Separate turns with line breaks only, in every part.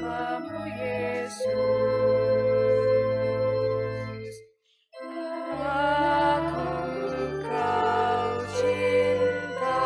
namamu Yesus. Aku kau cinta.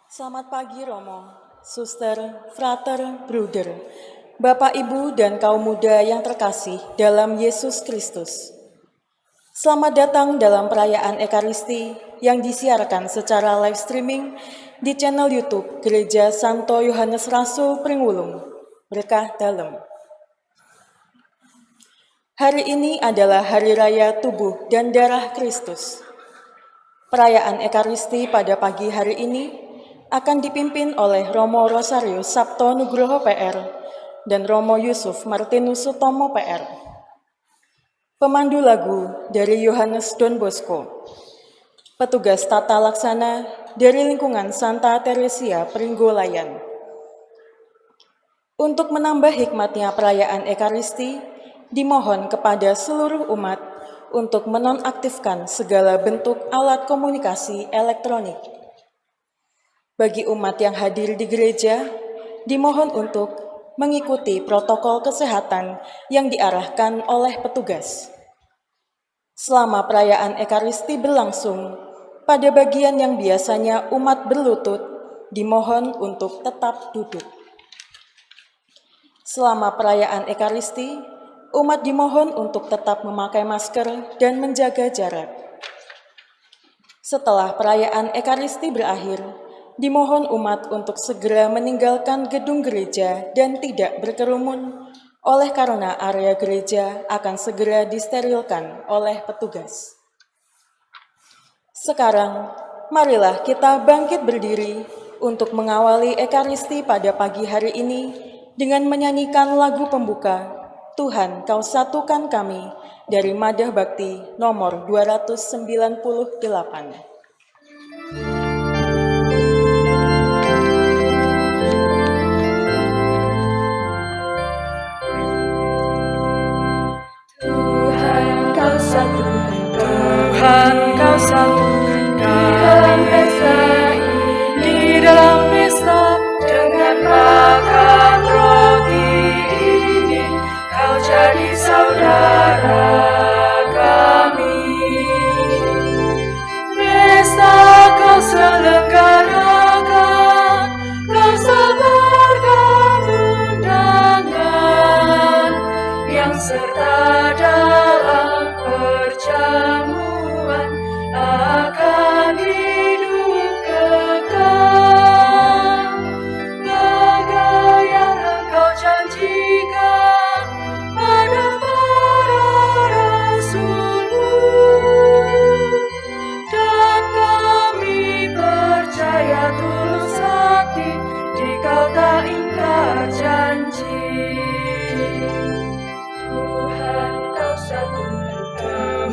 Selamat pagi Romo, Suster, Frater, Bruder, Bapak Ibu dan kaum muda yang terkasih dalam Yesus Kristus. Selamat datang dalam perayaan Ekaristi yang disiarkan secara live streaming di channel YouTube Gereja Santo Yohanes Rasul Pringwulung, Berkah Dalem. Hari ini adalah Hari Raya Tubuh dan Darah Kristus. Perayaan Ekaristi pada pagi hari ini akan dipimpin oleh Romo Rosario Sabto Nugroho PR dan Romo Yusuf Martinus Sutomo PR. Pemandu lagu dari Yohanes Don Bosco. Petugas tata laksana dari lingkungan Santa Teresia Pringgolayan. Untuk menambah hikmatnya perayaan Ekaristi, dimohon kepada seluruh umat untuk menonaktifkan segala bentuk alat komunikasi elektronik. Bagi umat yang hadir di gereja, dimohon untuk mengikuti protokol kesehatan yang diarahkan oleh petugas. Selama perayaan Ekaristi berlangsung, pada bagian yang biasanya umat berlutut, dimohon untuk tetap duduk. Selama perayaan Ekaristi, umat dimohon untuk tetap memakai masker dan menjaga jarak. Setelah perayaan Ekaristi berakhir, dimohon umat untuk segera meninggalkan gedung gereja dan tidak berkerumun, oleh karena area gereja akan segera disterilkan oleh petugas. Sekarang, marilah kita bangkit berdiri untuk mengawali Ekaristi pada pagi hari ini dengan menyanyikan lagu pembuka, Tuhan Kau Satukan Kami, dari Madah Bakti nomor 298.
Tuhan Kau satukan kami di dalam pesta dengan makan roti ini, Kau jadi saudara kami.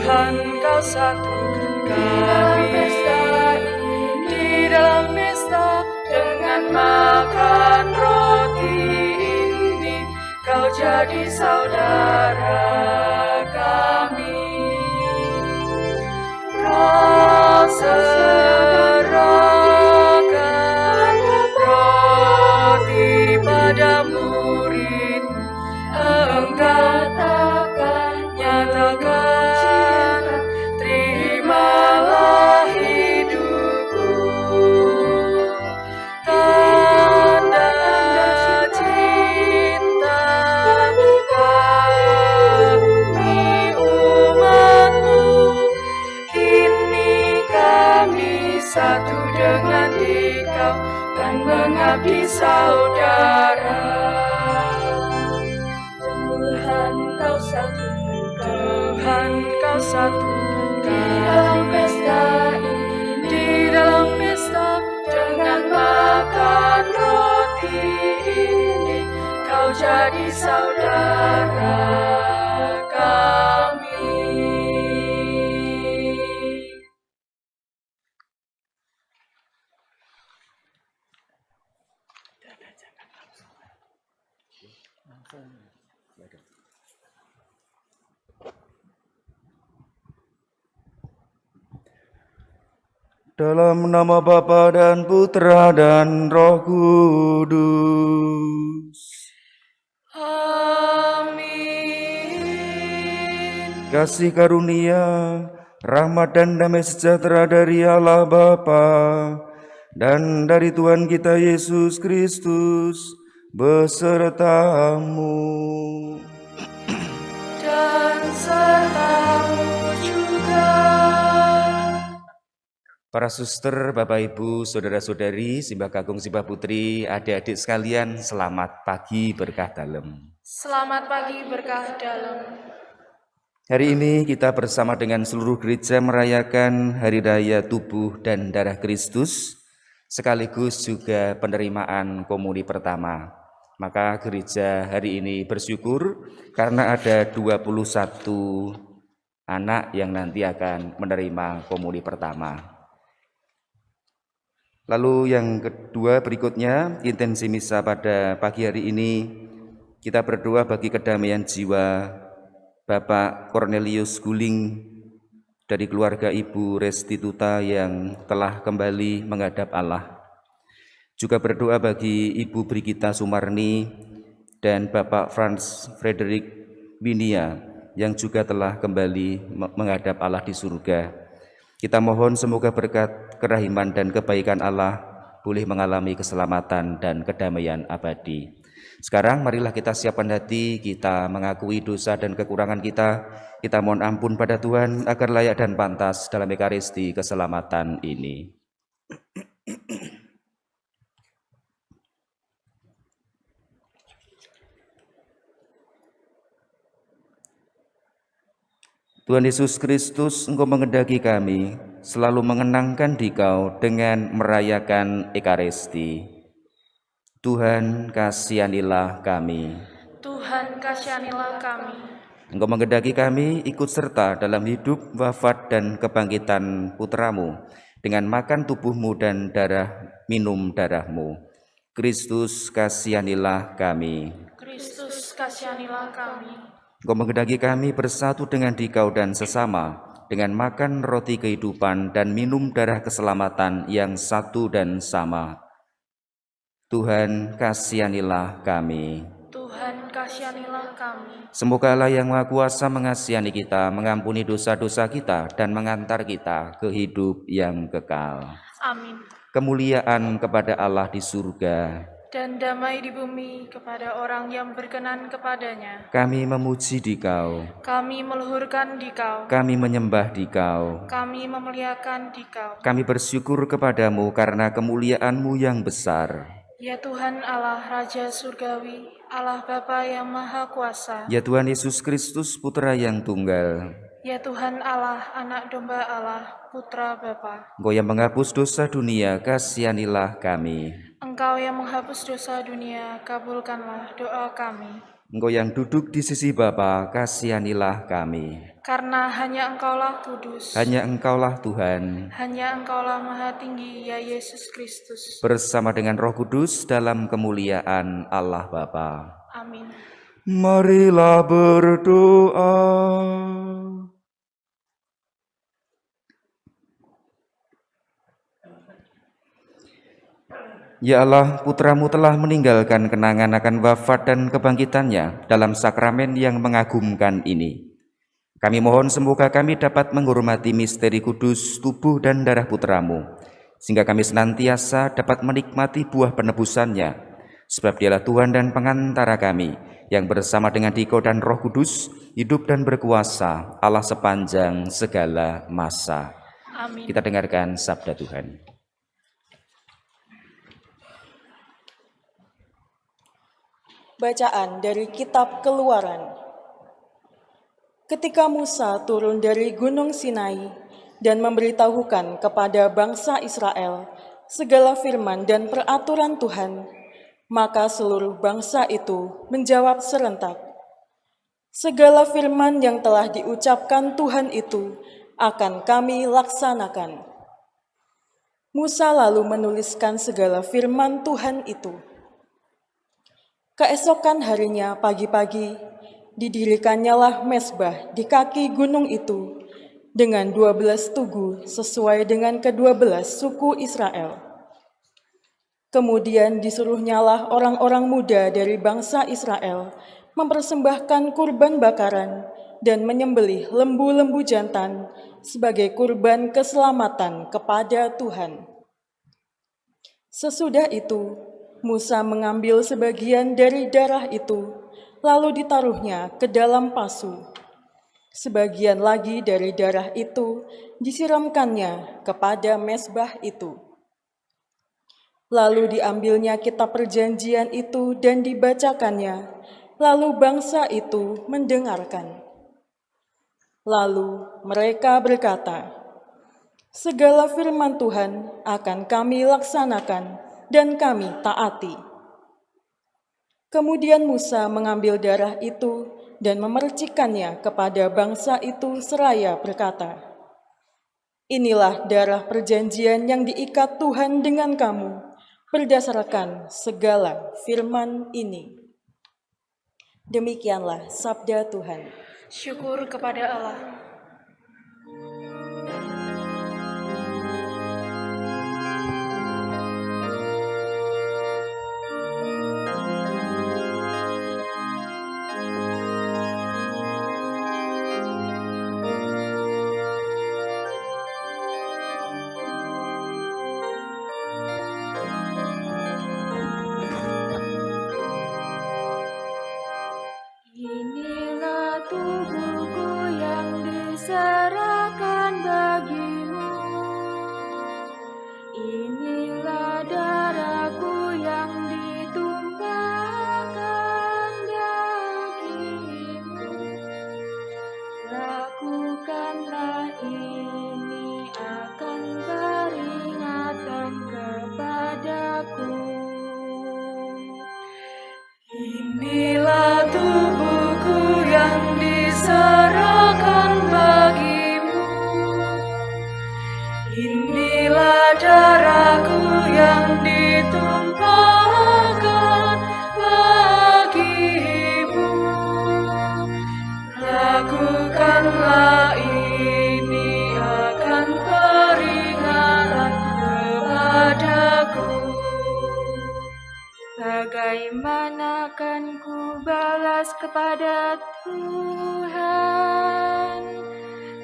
Tuhan Kau satukan kami di dalam pesta dengan makan roti ini. Kau jadi saudara kami. Kau serahkan roti pada murid, Engkau nyatakan, terimalah hidupku, tanda cinta kami umatmu. Kini kami satu dengan Dikau dan mengabdi saudara. Tuhan Kau satukan kami di dalam pesta dengan makan roti ini. Kau jadi saudara kami.
Dalam nama Bapa dan Putra dan Roh Kudus.
Amin.
Kasih karunia, rahmat dan damai sejahtera dari Allah Bapa dan dari Tuhan kita Yesus Kristus besertamu.
Dan sertamu juga.
Para suster, Bapak Ibu, Saudara-saudari, Simbah Kakung, Simbah Putri, adik-adik sekalian, selamat pagi berkah dalem.
Selamat pagi berkah dalam.
Hari ini kita bersama dengan seluruh gereja merayakan Hari Raya Tubuh dan Darah Kristus, sekaligus juga penerimaan komuni pertama. Maka gereja hari ini bersyukur karena ada 21 anak yang nanti akan menerima komuni pertama. Lalu yang kedua berikutnya, intensi misa pada pagi hari ini, kita berdoa bagi kedamaian jiwa Bapak Cornelius Guling dari keluarga Ibu Restituta yang telah kembali menghadap Allah. Juga berdoa bagi Ibu Brigita Sumarni dan Bapak Franz Frederick Winia yang juga telah kembali menghadap Allah di surga. Kita mohon semoga berkat kerahiman dan kebaikan Allah boleh mengalami keselamatan dan kedamaian abadi. Sekarang marilah kita siapkan hati, kita mengakui dosa dan kekurangan kita. Kita mohon ampun pada Tuhan agar layak dan pantas dalam Ekaristi keselamatan ini. Tuhan Yesus Kristus, Engkau mengendaki kami selalu mengenangkan Dikau dengan merayakan Ekaristi. Tuhan, kasihanilah kami.
Tuhan, kasihanilah kami.
Engkau mengendaki kami ikut serta dalam hidup, wafat, dan kebangkitan Putramu dengan makan tubuh-Mu dan minum darah-Mu. Kristus, kasihanilah kami.
Kristus, kasihanilah kami.
Engkau mengendaki kami bersatu dengan Dikau dan sesama, dengan makan roti kehidupan dan minum darah keselamatan yang satu dan sama. Tuhan, kasihanilah kami.
Tuhan, kasihanilah kami.
Semoga Allah yang Maha Kuasa mengasihi kita, mengampuni dosa-dosa kita, dan mengantar kita ke hidup yang kekal.
Amin.
Kemuliaan kepada Allah di surga,
dan damai di bumi kepada orang yang berkenan kepadanya.
Kami memuji Dikau,
Kami meluhurkan Dikau,
kami menyembah Dikau,
kami memuliakan Dikau.
kami bersyukur kepadamu karena kemuliaan-Mu yang besar.
Ya Tuhan Allah Raja Surgawi, Allah Bapa yang Maha Kuasa.
Ya Tuhan Yesus Kristus, Putra yang tunggal.
Ya Tuhan Allah, Anak Domba Allah, Putra Bapa.
Engkau yang menghapus dosa dunia, kasihanilah kami.
Engkau yang menghapus dosa dunia, kabulkanlah doa kami.
Engkau yang duduk di sisi Bapa, kasihanilah kami.
Karena hanya Engkaulah kudus,
Hanya Engkaulah Tuhan,
hanya Engkaulah Maha Tinggi, ya Yesus Kristus.
bersama dengan Roh Kudus dalam kemuliaan Allah Bapa.
Amin.
Marilah berdoa. Ya Allah, Putra-Mu telah meninggalkan kenangan akan wafat dan kebangkitannya dalam sakramen yang mengagumkan ini. Kami mohon semoga kami dapat menghormati misteri kudus tubuh dan darah Putra-Mu, sehingga kami senantiasa dapat menikmati buah penebusannya, sebab Dialah Tuhan dan pengantara kami, yang bersama dengan Dikau dan Roh Kudus, hidup dan berkuasa Allah sepanjang segala masa.
Amin.
Kita dengarkan sabda Tuhan.
Bacaan dari Kitab Keluaran. Ketika Musa turun dari Gunung Sinai dan memberitahukan kepada bangsa Israel segala firman dan peraturan Tuhan, maka seluruh bangsa itu menjawab serentak, "Segala firman yang telah diucapkan Tuhan itu akan kami laksanakan." Musa lalu menuliskan segala firman Tuhan itu. Keesokan harinya pagi-pagi, didirikannyalah mezbah di kaki gunung itu dengan 12 tugu sesuai dengan ke-12 suku Israel. Kemudian disuruhnyalah orang-orang muda dari bangsa Israel mempersembahkan kurban bakaran dan menyembelih lembu-lembu jantan sebagai kurban keselamatan kepada Tuhan. Sesudah itu, Musa mengambil sebagian dari darah itu, lalu ditaruhnya ke dalam pasu. Sebagian lagi dari darah itu disiramkannya kepada mezbah itu. Lalu diambilnya kitab perjanjian itu dan dibacakannya, lalu bangsa itu mendengarkan. Lalu mereka berkata, "Segala firman Tuhan akan kami laksanakan dan kami taati." Kemudian Musa mengambil darah itu dan memercikannya kepada bangsa itu seraya berkata, "Inilah darah perjanjian yang diikat Tuhan dengan kamu berdasarkan segala firman ini." Demikianlah sabda Tuhan.
Syukur kepada Allah.
Inilah tubuhku yang diserahkan bagimu. Inilah darahku yang ditumpahkan bagimu. Lakukanlah ini akan peringatan kepadaku.
Inilah tubuhku yang diserahkan bagimu. Inilah darahku yang ditumpahkan bagimu. Lakukanlah ini akan peringatan kepadaku.
Bagaimana akan ku balas kepada Tuhan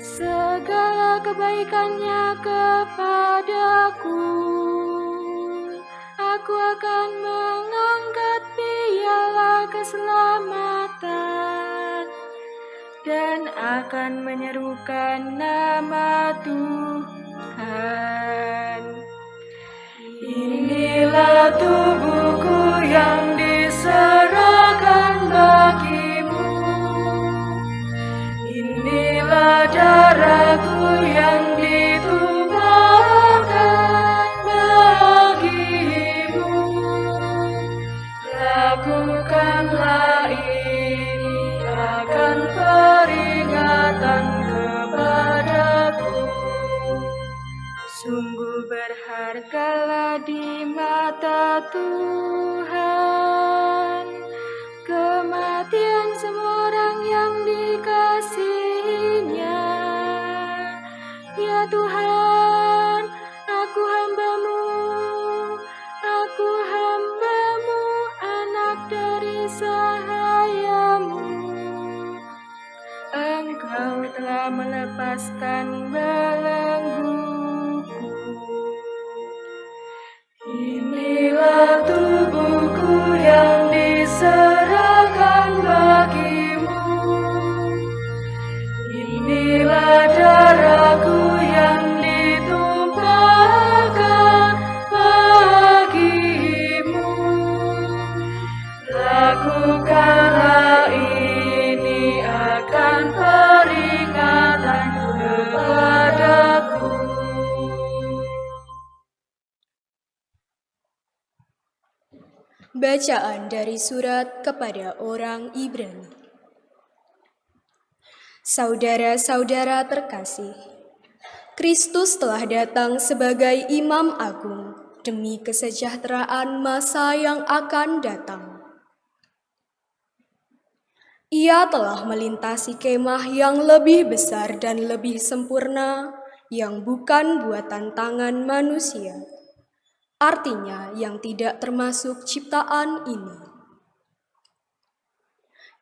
segala kebaikannya kepadaku? Aku akan mengangkat piala keselamatan dan akan menyerukan nama Tuhan.
Inilah tubuhku yang diserahkan bagimu. Inilah darahku yang ditumpahkan bagimu. Lakukanlah ini
berhargalah di mata Tuhan. Kematian semua orang yang dikasihinya. Ya Tuhan, aku hambamu, anak dari sahayamu. Engkau telah melepaskan belengguku. Inilah tubuhku yang diserahkan bagimu. Inilah darahku yang ditumpahkan bagimu. Lakukanlah ini akan peringatan kepadaku.
Bacaan dari surat kepada orang Ibrani. Saudara-saudara terkasih, Kristus telah datang sebagai Imam Agung demi kesejahteraan masa yang akan datang. Ia telah melintasi kemah yang lebih besar dan lebih sempurna, yang bukan buatan tangan manusia. Artinya yang tidak termasuk ciptaan ini.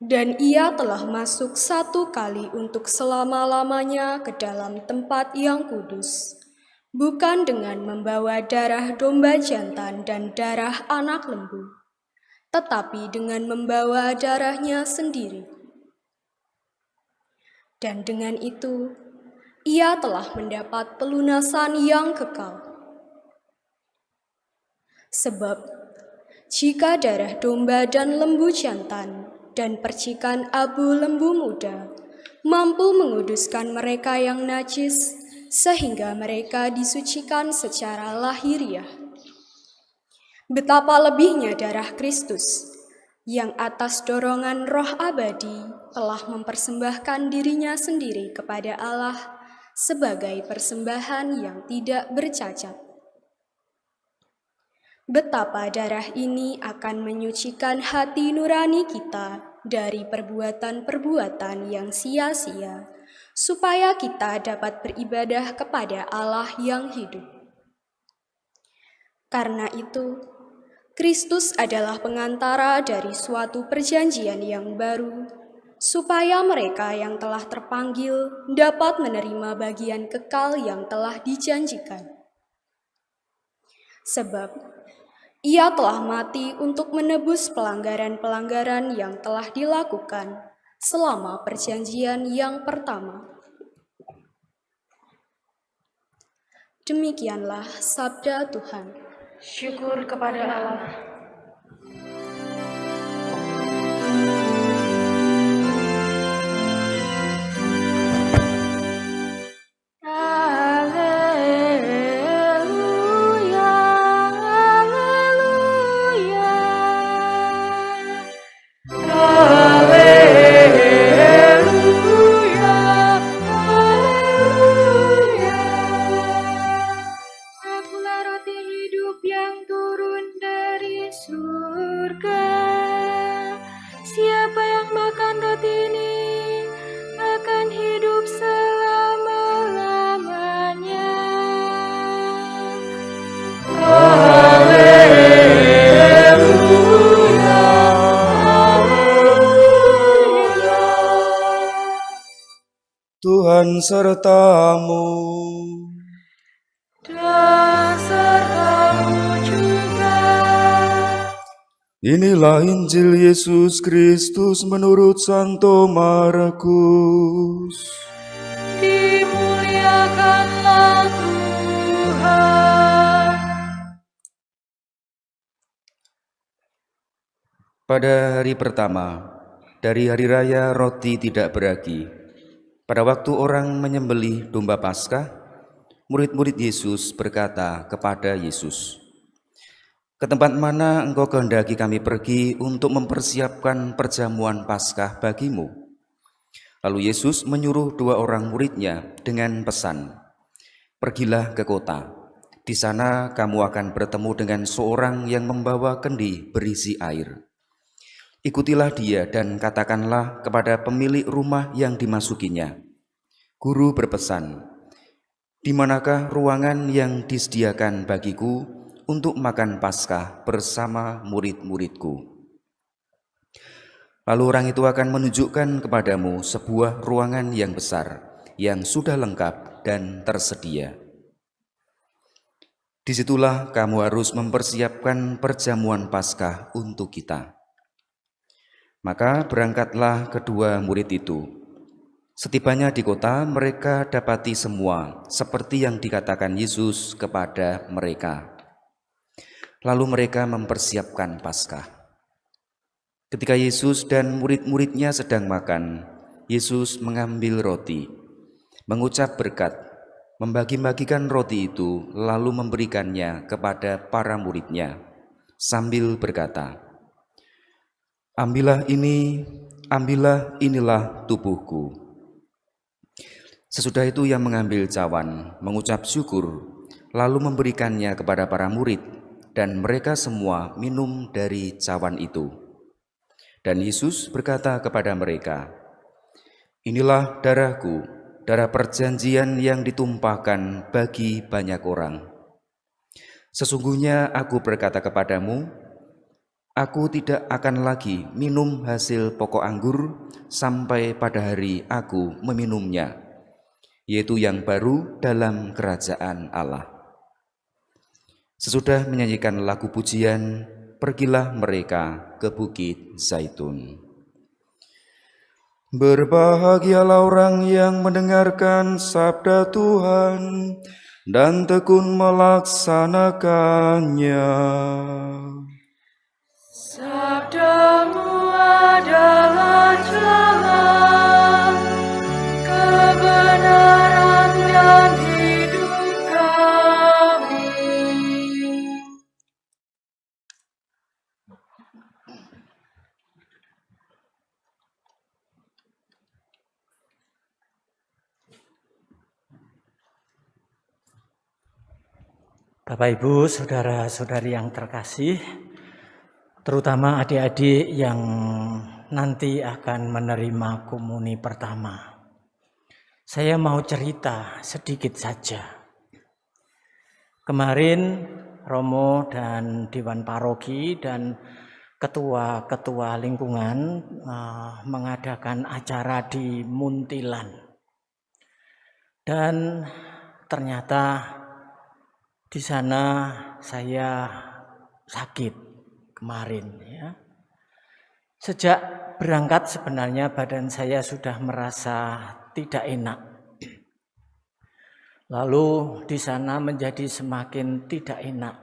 Dan ia telah masuk satu kali untuk selama-lamanya ke dalam tempat yang kudus, bukan dengan membawa darah domba jantan dan darah anak lembu, tetapi dengan membawa darahnya sendiri. Dan dengan itu, ia telah mendapat pelunasan yang kekal. Sebab, jika darah domba dan lembu jantan dan percikan abu lembu muda mampu menguduskan mereka yang najis, sehingga mereka disucikan secara lahiriah, betapa lebihnya darah Kristus, yang atas dorongan Roh abadi telah mempersembahkan dirinya sendiri kepada Allah sebagai persembahan yang tidak bercacat. Betapa darah ini akan menyucikan hati nurani kita dari perbuatan-perbuatan yang sia-sia, supaya kita dapat beribadah kepada Allah yang hidup. Karena itu, Kristus adalah pengantara dari suatu perjanjian yang baru, supaya mereka yang telah terpanggil dapat menerima bagian kekal yang telah dijanjikan. Sebab, ia telah mati untuk menebus pelanggaran-pelanggaran yang telah dilakukan selama perjanjian yang pertama. Demikianlah sabda Tuhan.
Syukur kepada Allah.
Tuhan sertamu.
Dan sertamu juga.
Inilah Injil Yesus Kristus menurut Santo Markus.
Dimuliakanlah Tuhan.
Pada hari pertama dari hari raya roti tidak beragi, pada waktu orang menyembelih domba Paskah, murid-murid Yesus berkata kepada Yesus, "Ke tempat mana engkau kehendaki kami pergi untuk mempersiapkan perjamuan Paskah bagimu?" Lalu Yesus menyuruh 2 orang muridnya dengan pesan, "Pergilah ke kota. Di sana kamu akan bertemu dengan seorang yang membawa kendi berisi air. Ikutilah dia dan katakanlah kepada pemilik rumah yang dimasukinya, Guru berpesan, di manakah ruangan yang disediakan bagiku untuk makan Paskah bersama murid-muridku? Lalu orang itu akan menunjukkan kepadamu sebuah ruangan yang besar, yang sudah lengkap dan tersedia. Disitulah kamu harus mempersiapkan perjamuan Paskah untuk kita. Maka berangkatlah kedua murid itu. Setibanya di kota, mereka dapati semua seperti yang dikatakan Yesus kepada mereka. Lalu mereka mempersiapkan Paskah. Ketika Yesus dan murid-muridnya sedang makan, Yesus mengambil roti, mengucap berkat, membagi-bagikan roti itu, lalu memberikannya kepada para muridnya, sambil berkata, ambillah inilah tubuhku. Sesudah itu ia mengambil cawan, mengucap syukur, lalu memberikannya kepada para murid, dan mereka semua minum dari cawan itu. Dan Yesus berkata kepada mereka, inilah darahku, darah perjanjian yang ditumpahkan bagi banyak orang. Sesungguhnya aku berkata kepadamu, aku tidak akan lagi minum hasil pokok anggur sampai pada hari aku meminumnya, yaitu yang baru dalam kerajaan Allah. Sesudah menyanyikan lagu pujian, pergilah mereka ke Bukit Zaitun.
Berbahagialah orang yang mendengarkan sabda Tuhan dan tekun melaksanakannya.
Sabdamu adalah jalan, kebenaran dan hidup kami.
Bapak, Ibu, saudara-saudari yang terkasih, terutama adik-adik yang nanti akan menerima komuni pertama. Saya mau cerita sedikit saja. Kemarin Romo dan Dewan Paroki dan ketua-ketua lingkungan mengadakan acara di Muntilan. Dan ternyata di sana saya sakit kemarin ya. Sejak berangkat sebenarnya badan saya sudah merasa tidak enak. Lalu di sana menjadi semakin tidak enak.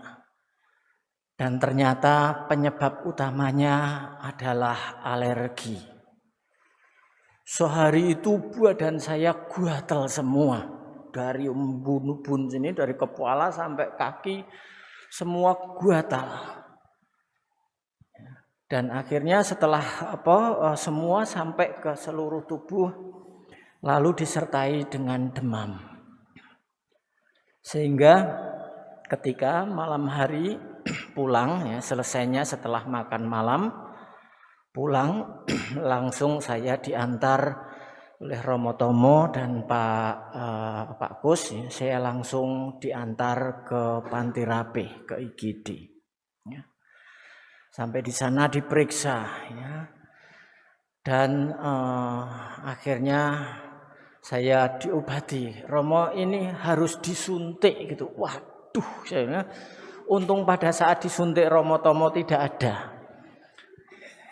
Dan ternyata penyebab utamanya adalah alergi. Sehari itu badan saya gatal semua. Dari embun-embun sini, dari kepala sampai kaki, semua gatal. Dan akhirnya setelah semua sampai ke seluruh tubuh, lalu disertai dengan demam. Sehingga ketika malam hari pulang, ya, selesainya setelah makan malam, pulang langsung saya diantar oleh Romo Tomo dan Pak Kus, ya, saya langsung diantar ke Panti Rapih, ke IGD. Ya. Sampai di sana diperiksa, ya. Dan akhirnya saya diobati. Romo ini harus disuntik gitu. Waduh, saya untung pada saat disuntik Romo Tomo tidak ada.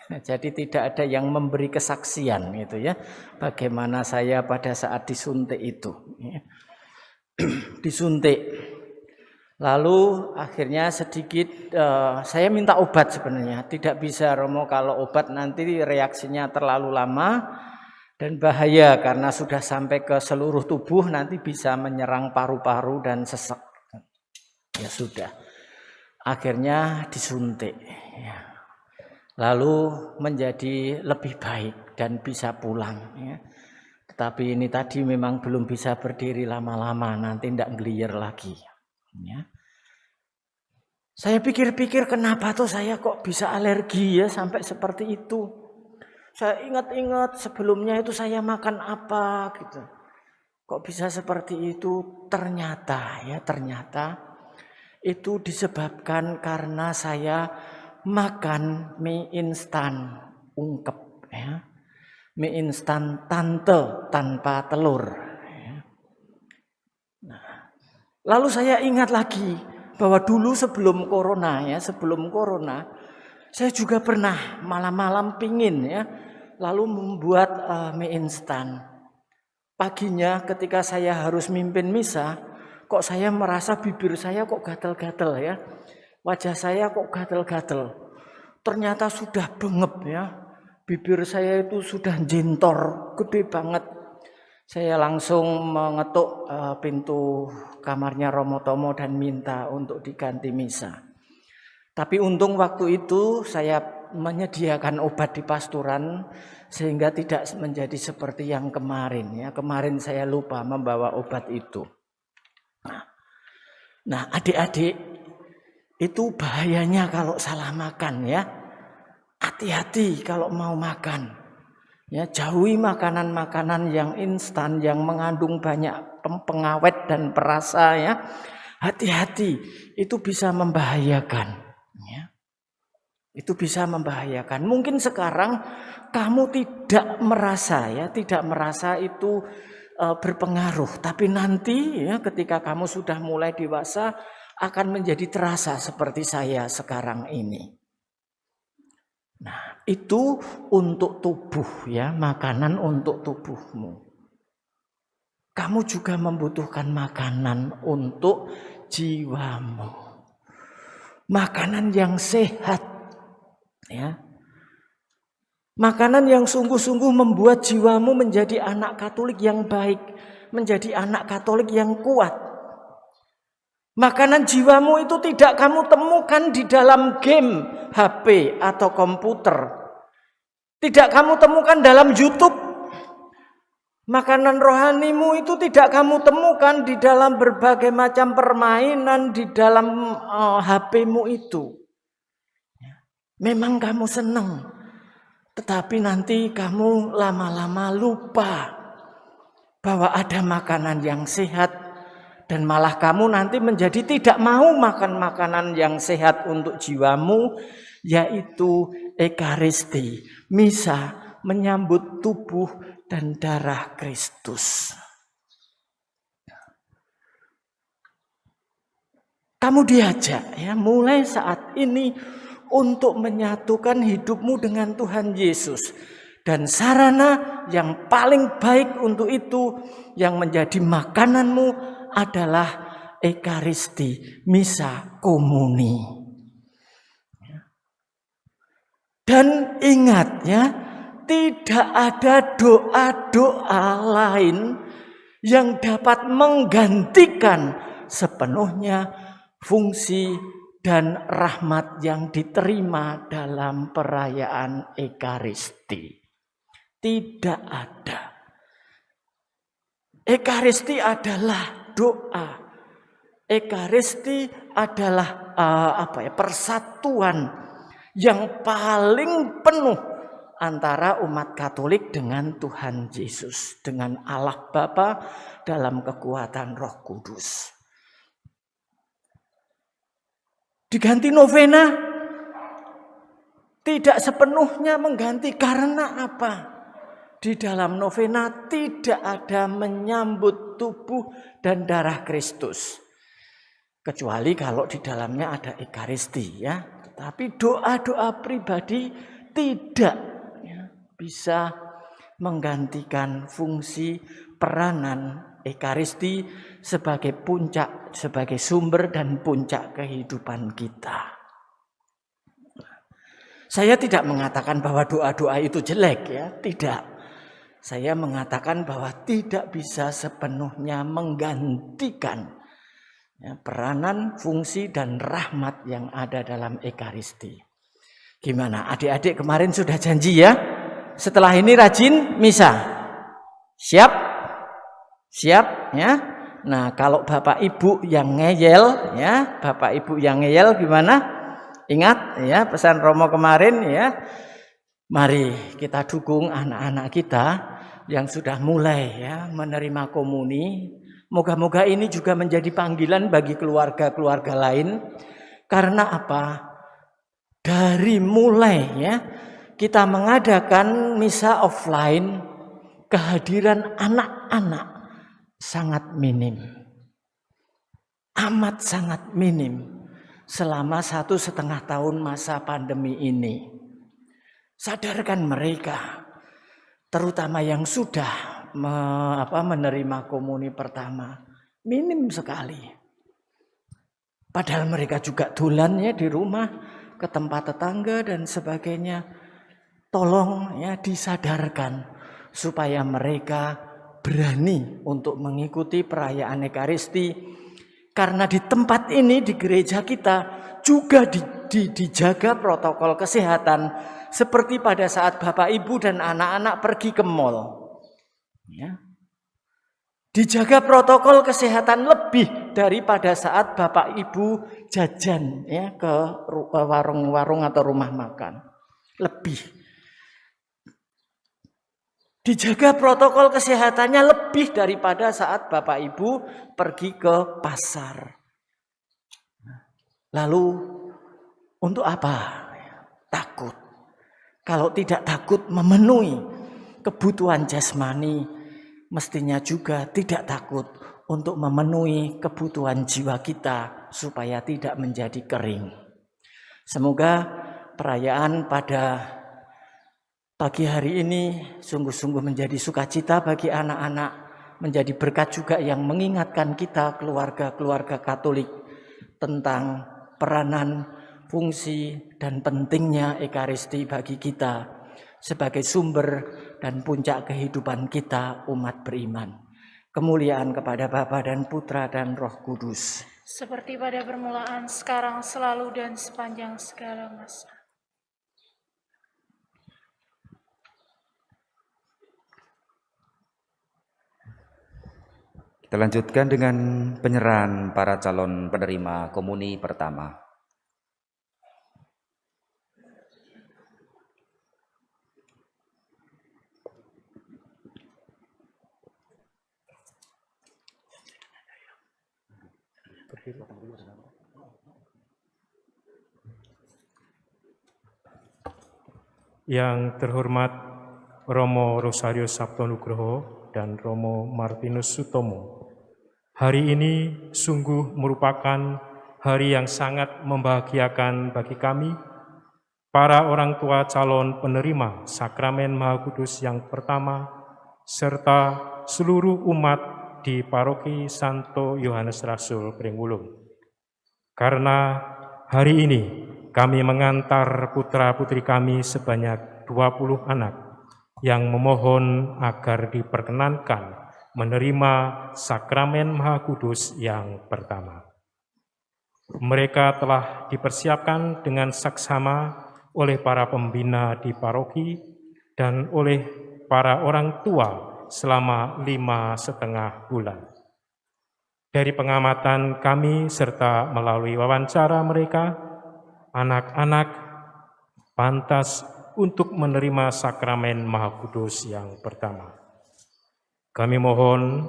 Jadi tidak ada yang memberi kesaksian gitu ya, bagaimana saya pada saat disuntik itu. Disuntik. Lalu akhirnya sedikit saya minta obat sebenarnya. Tidak bisa Romo, kalau obat nanti reaksinya terlalu lama dan bahaya karena sudah sampai ke seluruh tubuh, nanti bisa menyerang paru-paru dan sesak. Ya sudah. Akhirnya disuntik ya. Lalu menjadi lebih baik dan bisa pulang ya. Tetapi ini tadi memang belum bisa berdiri lama-lama, nanti tidak ngeliyer lagi ya. Saya pikir-pikir kenapa tuh saya kok bisa alergi ya sampai seperti itu. Saya ingat-ingat sebelumnya itu saya makan apa gitu. Kok bisa seperti itu? Ternyata itu disebabkan karena saya makan mie instan ungkep ya. Mie instan tante tanpa telur ya. Nah, lalu saya ingat lagi bahwa dulu sebelum corona saya juga pernah malam-malam pingin ya, lalu membuat mie instan. Paginya ketika saya harus mimpin misa, kok saya merasa bibir saya kok gatel-gatel ya. Wajah saya kok gatel-gatel. Ternyata sudah bengep ya. Bibir saya itu sudah jentor, gede banget. Saya langsung mengetuk pintu kamarnya Romo Tomo dan minta untuk diganti misa. Tapi untung waktu itu saya menyediakan obat di pasturan sehingga tidak menjadi seperti yang kemarin ya. Kemarin saya lupa membawa obat itu. Nah, adik-adik, itu bahayanya kalau salah makan ya. Hati-hati kalau mau makan. Ya, jauhi makanan-makanan yang instan yang mengandung banyak pengawet dan perasa ya. Hati-hati, itu bisa membahayakan ya. Itu bisa membahayakan. Mungkin sekarang kamu tidak merasa itu berpengaruh, tapi nanti ya ketika kamu sudah mulai dewasa akan menjadi terasa seperti saya sekarang ini. Nah, itu untuk tubuh ya, makanan untuk tubuhmu. Kamu juga membutuhkan makanan untuk jiwamu. Makanan yang sehat ya. Makanan yang sungguh-sungguh membuat jiwamu menjadi anak Katolik yang baik, menjadi anak Katolik yang kuat. Makanan jiwamu itu tidak kamu temukan di dalam game HP atau komputer. Tidak kamu temukan dalam YouTube. Makanan rohanimu itu tidak kamu temukan di dalam berbagai macam permainan di dalam HP-mu itu. Memang kamu senang. Tetapi nanti kamu lama-lama lupa bahwa ada makanan yang sehat. Dan malah kamu nanti menjadi tidak mau makan makanan yang sehat untuk jiwamu, yaitu Ekaristi, misa, menyambut tubuh dan darah Kristus. Kamu diajak ya mulai saat ini untuk menyatukan hidupmu dengan Tuhan Yesus. Dan sarana yang paling baik untuk itu yang menjadi makananmu adalah Ekaristi, misa komuni. Dan ingat ya, tidak ada doa-doa lain yang dapat menggantikan sepenuhnya fungsi dan rahmat yang diterima dalam perayaan Ekaristi. Tidak ada. Ekaristi adalah doa. Ekaristi adalah persatuan yang paling penuh antara umat Katolik dengan Tuhan Yesus, dengan Allah Bapa dalam kekuatan Roh Kudus. Diganti novena tidak sepenuhnya mengganti, karena apa? Di dalam novena tidak ada menyambut tubuh dan darah Kristus. Kecuali kalau di dalamnya ada Ekaristi ya. Tetapi doa-doa pribadi tidak ya, bisa menggantikan fungsi peranan Ekaristi sebagai puncak, sebagai sumber dan puncak kehidupan kita. Saya tidak mengatakan bahwa doa-doa itu jelek ya, tidak. Saya mengatakan bahwa tidak bisa sepenuhnya menggantikan ya, peranan, fungsi, dan rahmat yang ada dalam Ekaristi. Gimana? Adik-adik kemarin sudah janji ya? Setelah ini rajin misa. Siap? Siap ya? Nah, kalau Bapak Ibu yang ngeyel ya, Bapak Ibu yang ngeyel gimana? Ingat ya pesan Romo kemarin ya. Mari kita dukung anak-anak kita yang sudah mulai ya menerima komuni. Moga-moga ini juga menjadi panggilan bagi keluarga-keluarga lain. Karena apa? Dari mulai ya kita mengadakan misa offline, kehadiran anak-anak sangat minim, amat sangat minim selama 1,5 tahun masa pandemi ini. Sadarkan mereka, terutama yang sudah menerima komuni pertama, minim sekali. Padahal mereka juga dolan ya di rumah, ke tempat tetangga dan sebagainya. Tolong ya disadarkan supaya mereka berani untuk mengikuti perayaan Ekaristi, karena di tempat ini di gereja kita juga dijaga protokol kesehatan seperti pada saat Bapak Ibu dan anak-anak pergi ke mal. Ya. Dijaga protokol kesehatan lebih daripada saat Bapak Ibu jajan ya ke warung-warung atau rumah makan. Lebih. Dijaga protokol kesehatannya lebih daripada saat Bapak Ibu pergi ke pasar. Lalu untuk apa? Takut. Kalau tidak takut memenuhi kebutuhan jasmani, mestinya juga tidak takut untuk memenuhi kebutuhan jiwa kita supaya tidak menjadi kering. Semoga perayaan pada pagi hari ini sungguh-sungguh menjadi sukacita bagi anak-anak, menjadi berkat juga yang mengingatkan kita keluarga-keluarga Katolik tentang peranan, fungsi, dan pentingnya Ekaristi bagi kita sebagai sumber dan puncak kehidupan kita umat beriman. Kemuliaan kepada Bapa dan Putra dan Roh Kudus.
Seperti pada permulaan, sekarang, selalu, dan sepanjang segala masa.
Kita lanjutkan dengan penyerahan para calon penerima komuni pertama.
Yang terhormat Romo Rosario Sabtonugroho dan Romo Martinus Sutomo, hari ini sungguh merupakan hari yang sangat membahagiakan bagi kami, para orang tua calon penerima Sakramen Maha Kudus yang pertama, serta seluruh umat di Paroki Santo Yohanes Rasul Pringwulung. Karena hari ini kami mengantar putra-putri kami sebanyak 20 anak yang memohon agar diperkenankan menerima Sakramen Maha Kudus yang pertama. Mereka telah dipersiapkan dengan saksama oleh para pembina di paroki dan oleh para orang tua selama 5,5 bulan. Dari pengamatan kami serta melalui wawancara mereka, anak-anak pantas untuk menerima Sakramen Maha Kudus yang pertama. Kami mohon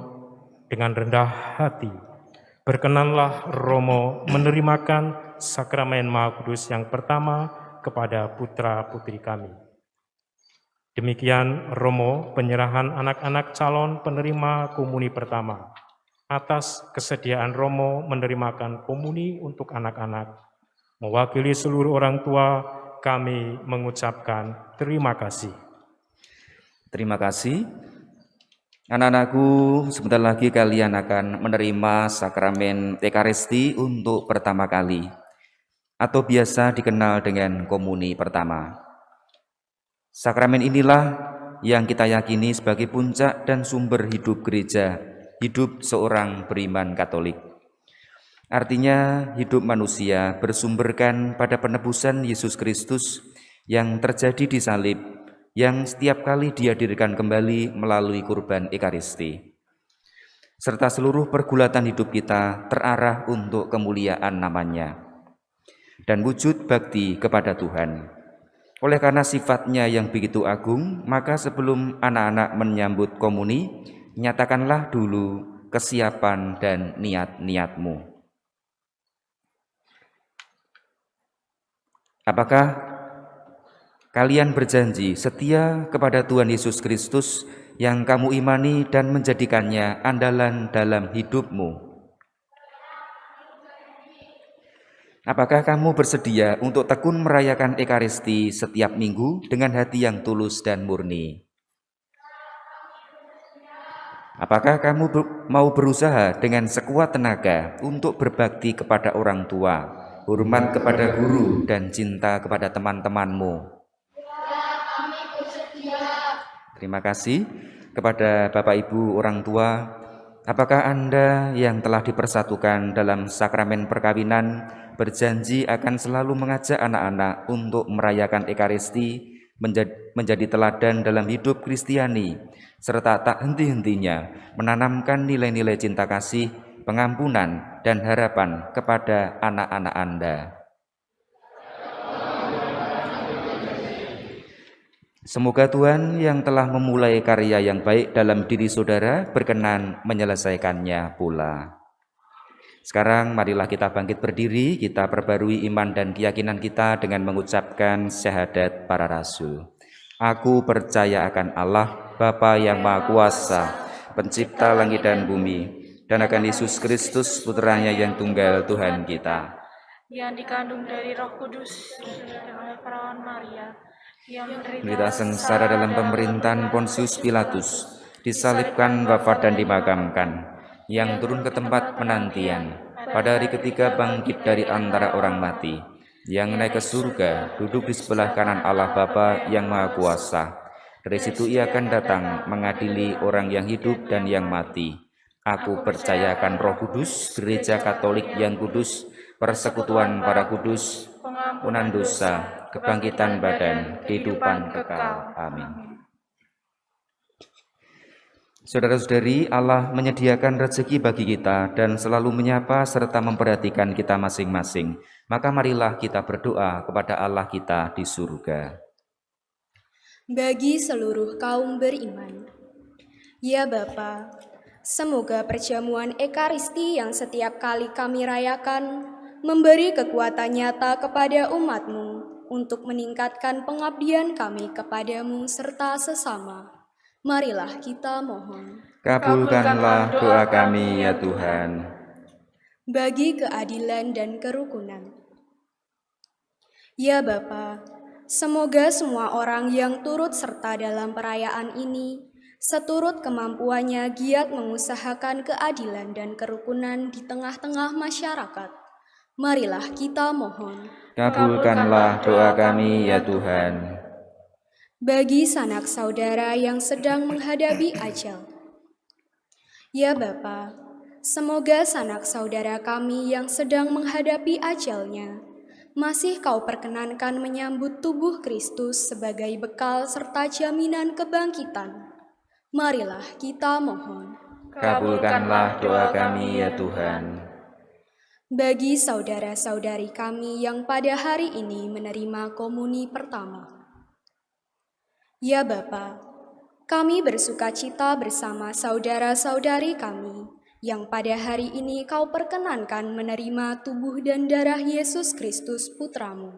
dengan rendah hati, berkenanlah Romo menerimakan Sakramen Maha Kudus yang pertama kepada putra-putri kami. Demikian Romo penyerahan anak-anak calon penerima komuni pertama. Atas kesediaan Romo menerimakan komuni untuk anak-anak, mewakili seluruh orang tua, kami mengucapkan terima kasih.
Terima kasih. Anak-anakku, sebentar lagi kalian akan menerima Sakramen Ekaristi untuk pertama kali, atau biasa dikenal dengan komuni pertama. Sakramen inilah yang kita yakini sebagai puncak dan sumber hidup gereja, hidup seorang beriman Katolik. Artinya hidup manusia bersumberkan pada penebusan Yesus Kristus yang terjadi di salib, yang setiap kali dihadirkan kembali melalui kurban Ekaristi. serta seluruh pergulatan hidup kita terarah untuk kemuliaan nama-Nya dan wujud bakti kepada Tuhan. Oleh karena sifatnya yang begitu agung, maka sebelum anak-anak menyambut komuni, nyatakanlah dulu kesiapan dan niat-niatmu. Apakah kalian berjanji setia kepada Tuhan Yesus Kristus yang kamu imani dan menjadikannya andalan dalam hidupmu? Apakah kamu bersedia untuk tekun merayakan Ekaristi setiap minggu dengan hati yang tulus dan murni? Apakah kamu mau berusaha dengan sekuat tenaga untuk berbakti kepada orang tua, hormat kepada guru, dan cinta kepada teman-temanmu? Terima kasih kepada Bapak Ibu orang tua. Apakah Anda yang telah dipersatukan dalam sakramen perkawinan berjanji akan selalu mengajak anak-anak untuk merayakan Ekaristi menjadi teladan dalam hidup Kristiani, serta tak henti-hentinya menanamkan nilai-nilai cinta kasih, pengampunan, dan harapan kepada anak-anak Anda? Semoga Tuhan yang telah memulai karya yang baik dalam diri saudara berkenan menyelesaikannya pula. Sekarang marilah kita bangkit berdiri, kita perbarui iman dan keyakinan kita dengan mengucapkan syahadat para rasul. Aku percaya akan Allah, Bapa yang Maha Kuasa, pencipta langit dan bumi, dan akan Yesus Kristus, putranya yang tunggal Tuhan kita,
yang dikandung dari Roh Kudus oleh perawan Maria, yang
menderita sengsara dalam pemerintahan Pontius Pilatus, disalibkan, wafat dan dimakamkan, yang turun ke tempat penantian, pada hari ketiga bangkit dari antara orang mati, yang naik ke surga, duduk di sebelah kanan Allah Bapa yang Maha Kuasa. Dari situ Ia akan datang mengadili orang yang hidup dan yang mati. Aku percayakan Roh Kudus, Gereja Katolik yang kudus, persekutuan para kudus, pengampunan dosa, kebangkitan badan, kehidupan kekal. Amin. Saudara-saudari, Allah menyediakan rezeki bagi kita dan selalu menyapa serta memperhatikan kita masing-masing. Maka marilah kita berdoa kepada Allah kita di surga.
Bagi seluruh kaum beriman, ya Bapa, semoga perjamuan Ekaristi yang setiap kali kami rayakan memberi kekuatan nyata kepada umat-Mu untuk meningkatkan pengabdian kami kepadamu serta sesama. Marilah kita mohon.
Kabulkanlah doa kami ya Tuhan.
Bagi keadilan dan kerukunan. Ya Bapa, semoga semua orang yang turut serta dalam perayaan ini, seturut kemampuannya giat mengusahakan keadilan dan kerukunan di tengah-tengah masyarakat. Marilah kita mohon.
Kabulkanlah doa kami ya Tuhan.
Bagi sanak saudara yang sedang menghadapi ajal. Ya Bapa, semoga sanak saudara kami yang sedang menghadapi ajalnya, masih Kau perkenankan menyambut tubuh Kristus sebagai bekal serta jaminan kebangkitan. Marilah kita mohon.
Kabulkanlah doa kami ya Tuhan.
Bagi saudara-saudari kami yang pada hari ini menerima komuni pertama. Ya Bapa, kami bersukacita bersama saudara-saudari kami yang pada hari ini Kau perkenankan menerima tubuh dan darah Yesus Kristus Putramu.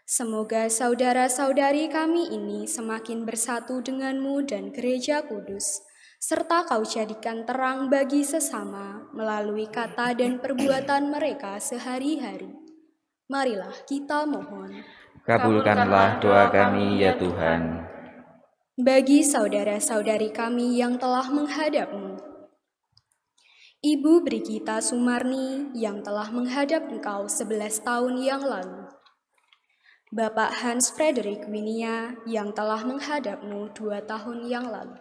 Semoga saudara-saudari kami ini semakin bersatu denganmu dan Gereja Kudus, serta Kau jadikan terang bagi sesama melalui kata dan perbuatan mereka sehari-hari. Marilah kita mohon.
Kabulkanlah doa kami ya Tuhan.
Bagi saudara-saudari kami yang telah menghadap-Mu, Ibu Brigita Sumarni yang telah menghadap Engkau 11 tahun yang lalu, Bapak Hans Frederick Winia yang telah menghadap-Mu 2 tahun yang lalu.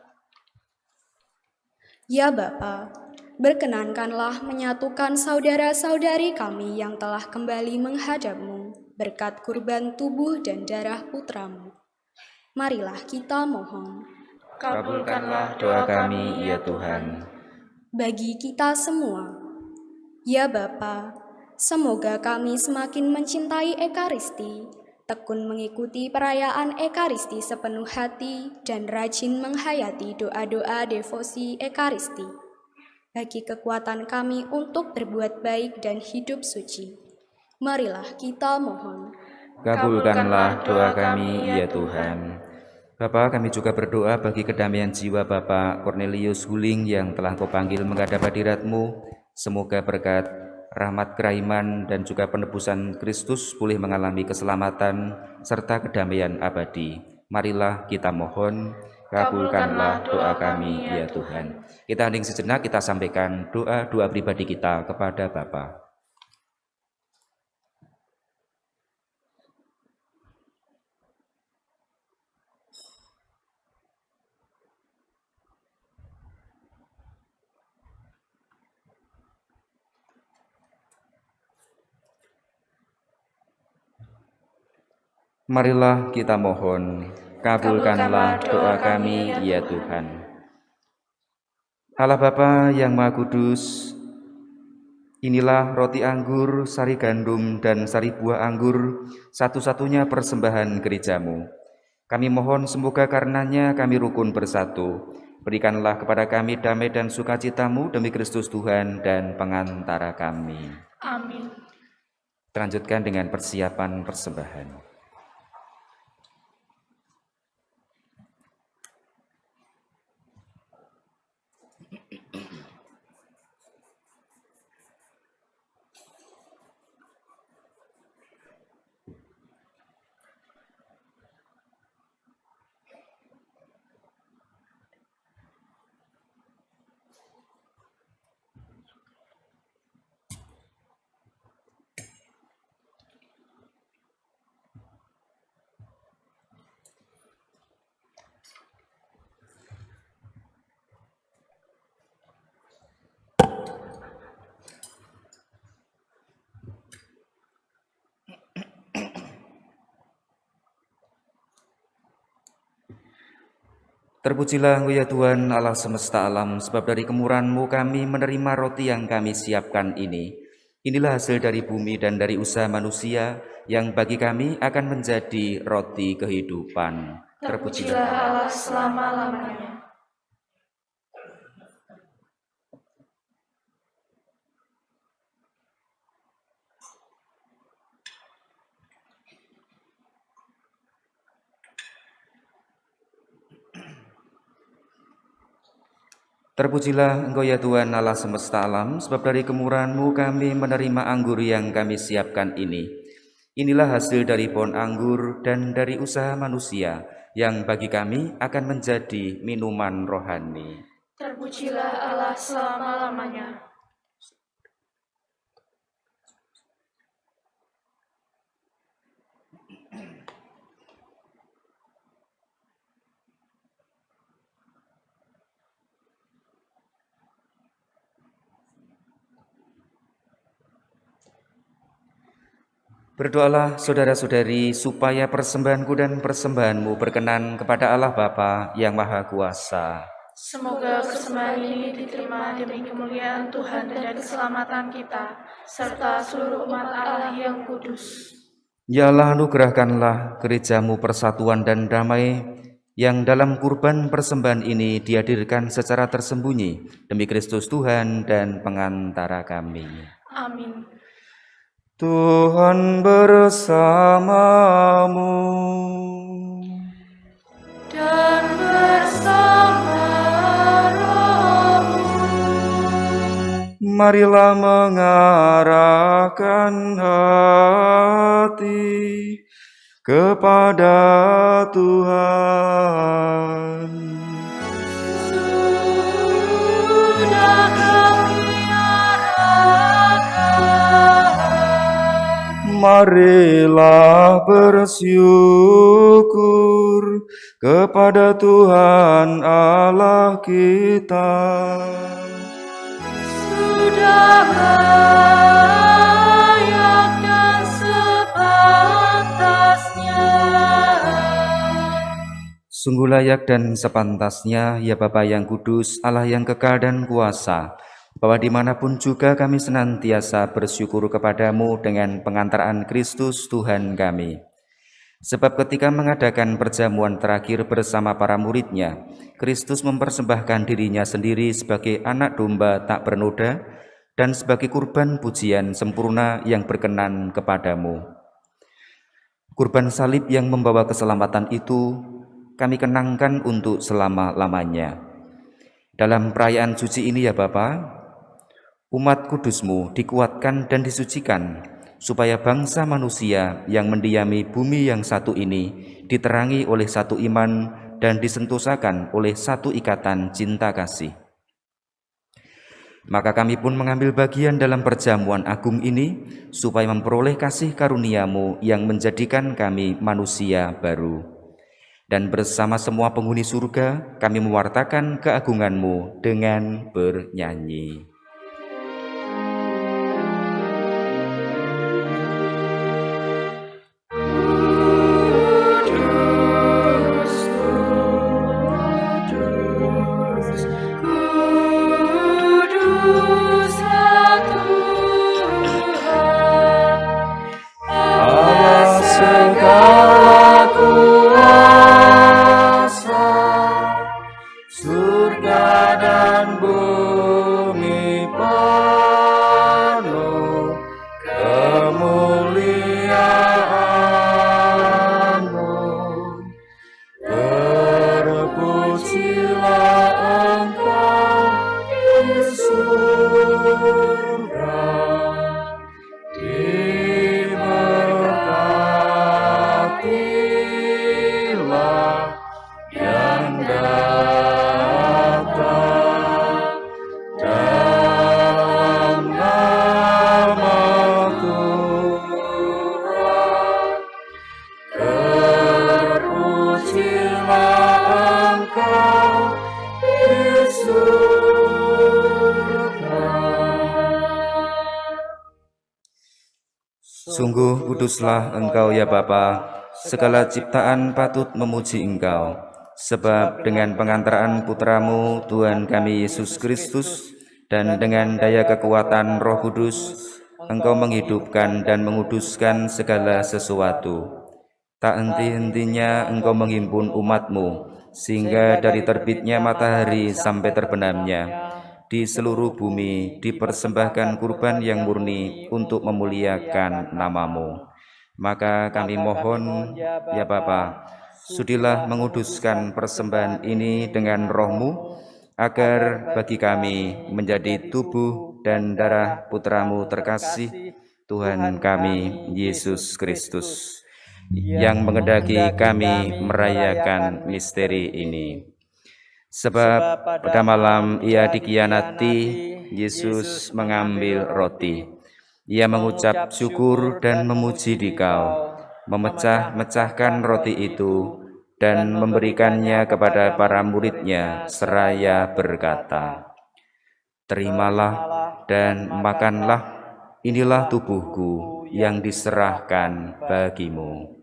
Ya Bapa, berkenankanlah menyatukan saudara-saudari kami yang telah kembali menghadap-Mu berkat kurban tubuh dan darah Putramu. Marilah kita mohon.
Kabulkanlah doa kami ya Tuhan.
bagi kita semua. Ya Bapa, semoga kami semakin mencintai Ekaristi, tekun mengikuti perayaan Ekaristi sepenuh hati, dan rajin menghayati doa-doa devosi Ekaristi. Bagi kekuatan kami untuk berbuat baik dan hidup suci. Marilah kita mohon.
Kabulkanlah doa kami, ya Tuhan. Bapa, kami juga berdoa bagi kedamaian jiwa Bapak Cornelius Huling yang telah Kau panggil menghadap hadirat-Mu. Semoga berkat rahmat kerahiman dan juga penebusan Kristus boleh mengalami keselamatan serta kedamaian abadi. Marilah kita mohon, kabulkanlah doa kami, ya Tuhan. Kita hening sejenak, kita sampaikan doa-doa pribadi kita kepada Bapa. Marilah kita mohon, kabulkanlah doa kami, ya Tuhan. Allah Bapa yang Maha Kudus, inilah roti anggur, sari gandum, dan sari buah anggur, satu-satunya persembahan gereja-Mu. Kami mohon semoga karenanya kami rukun bersatu. Berikanlah kepada kami damai dan sukacita-Mu demi Kristus Tuhan dan pengantara kami.
Amin.
Lanjutkan dengan persiapan persembahan. Terpujilah Engkau ya Tuhan Allah semesta alam, sebab dari kemurahan-Mu kami menerima roti yang kami siapkan ini. Inilah hasil dari bumi dan dari usaha manusia yang bagi kami akan menjadi roti kehidupan.
Terpujilah Allah selama-lamanya.
Terpujilah Engkau ya Tuhan Allah semesta alam, sebab dari kemurahan-Mu kami menerima anggur yang kami siapkan ini. Inilah hasil dari pohon anggur dan dari usaha manusia yang bagi kami akan menjadi minuman rohani.
Terpujilah Allah selama-lamanya.
Berdoalah saudara-saudari supaya persembahanku dan persembahanmu berkenan kepada Allah Bapa yang Maha Kuasa.
Semoga persembahan ini diterima demi kemuliaan Tuhan dan keselamatan kita, serta seluruh umat Allah yang kudus.
Ya Allah, anugerahkanlah gereja-Mu persatuan dan damai, yang dalam kurban persembahan ini dihadirkan secara tersembunyi demi Kristus Tuhan dan pengantara kami.
Amin.
Tuhan bersamamu
dan bersama rohmu.
Marilah mengarahkan hati kepada Tuhan.
Sudah kami arahkan.
Marilah bersyukur kepada Tuhan Allah kita.
Sudah layak dan sepantasnya.
Sungguh layak dan sepantasnya, ya Bapa yang kudus, Allah yang kekal dan kuasa, bahwa dimanapun juga kami senantiasa bersyukur kepadamu dengan pengantaran Kristus Tuhan kami. Sebab ketika mengadakan perjamuan terakhir bersama para muridnya, Kristus mempersembahkan dirinya sendiri sebagai anak domba tak bernoda dan sebagai kurban pujian sempurna yang berkenan kepadamu. Kurban salib yang membawa keselamatan itu kami kenangkan untuk selama-lamanya. Dalam perayaan suci ini ya Bapa, umat kudus-Mu dikuatkan dan disucikan, supaya bangsa manusia yang mendiami bumi yang satu ini diterangi oleh satu iman dan disentosakan oleh satu ikatan cinta kasih. Maka kami pun mengambil bagian dalam perjamuan agung ini, supaya memperoleh kasih karunia-Mu yang menjadikan kami manusia baru. Dan bersama semua penghuni surga, kami mewartakan keagungan-Mu dengan bernyanyi. Sungguh kuduslah Engkau ya Bapa, segala ciptaan patut memuji Engkau, sebab dengan pengantaran Putra-Mu Tuhan kami Yesus Kristus dan dengan daya kekuatan Roh Kudus, Engkau menghidupkan dan menguduskan segala sesuatu. Tak henti-hentinya Engkau menghimpun umat-Mu, sehingga dari terbitnya matahari sampai terbenamnya, di seluruh bumi dipersembahkan kurban yang murni untuk memuliakan nama-Mu. Maka kami mohon, ya Bapa, sudilah menguduskan persembahan ini dengan Roh-Mu, agar bagi kami menjadi tubuh dan darah Putra-Mu terkasih, Tuhan kami, Yesus Kristus, yang mengendaki kami merayakan misteri ini. Sebab pada malam Ia dikhianati, Yesus mengambil roti. Ia mengucap syukur dan memuji Dikau, memecah-mecahkan roti itu dan memberikannya kepada para murid-Nya seraya berkata, "Terimalah dan makanlah, inilah tubuhku yang diserahkan bagimu."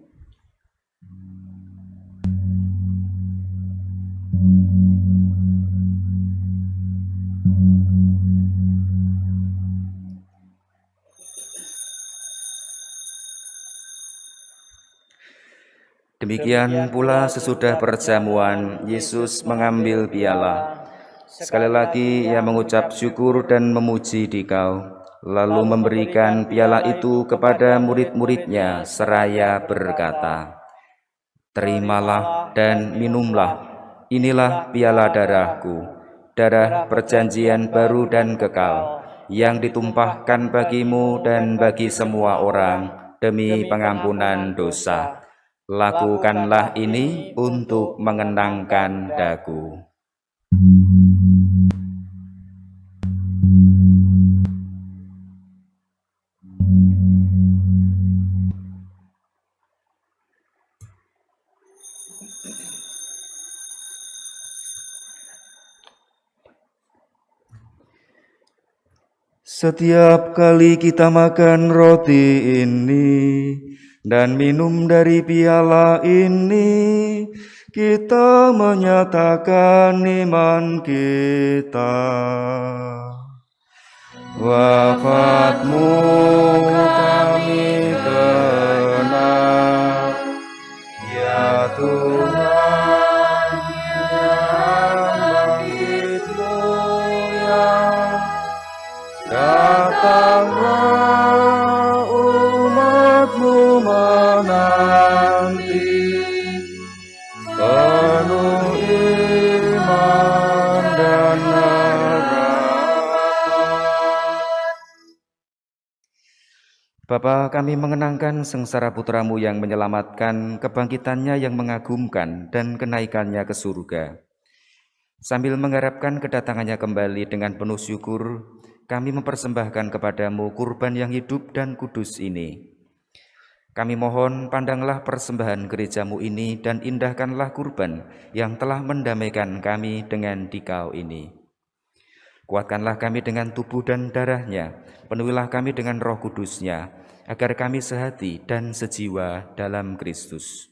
Demikian pula sesudah perjamuan, Yesus mengambil piala. Sekali lagi Ia mengucap syukur dan memuji Dikau, lalu memberikan piala itu kepada murid-murid-Nya seraya berkata, "Terimalah dan minumlah, inilah piala darah-Ku, darah perjanjian baru dan kekal, yang ditumpahkan bagimu dan bagi semua orang demi pengampunan dosa. Lakukanlah ini untuk mengenangkan daku."
Setiap kali kita makan roti ini dan minum dari piala ini, kita menyatakan iman kita. Wafatmu kami kenal, ya Tuhan, yang bangkitmu ya, datanglah umatmu menanti, penuh iman dan
Bapa, kami mengenangkan sengsara putramu yang menyelamatkan, kebangkitannya yang mengagumkan, dan kenaikannya ke surga. Sambil mengharapkan kedatangannya kembali dengan penuh syukur, kami mempersembahkan kepadamu kurban yang hidup dan kudus ini. Kami mohon pandanglah persembahan gerejamu ini dan indahkanlah kurban yang telah mendamaikan kami dengan dikau ini. Kuatkanlah kami dengan tubuh dan darahnya, penuhilah kami dengan roh kudusnya, agar kami sehati dan sejiwa dalam Kristus.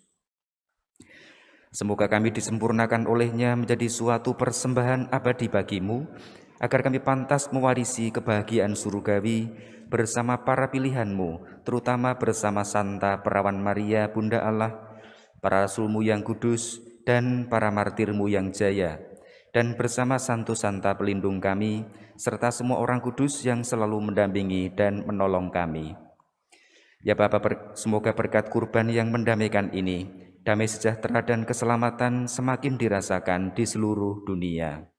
Semoga kami disempurnakan olehnya menjadi suatu persembahan abadi bagimu, agar kami pantas mewarisi kebahagiaan surgawi bersama para pilihanmu, terutama bersama Santa Perawan Maria, Bunda Allah, para rasulmu yang kudus, dan para martirmu yang jaya, dan bersama Santo Santa pelindung kami, serta semua orang kudus yang selalu mendampingi dan menolong kami. Ya Bapa, semoga berkat kurban yang mendamaikan ini, damai sejahtera dan keselamatan semakin dirasakan di seluruh dunia.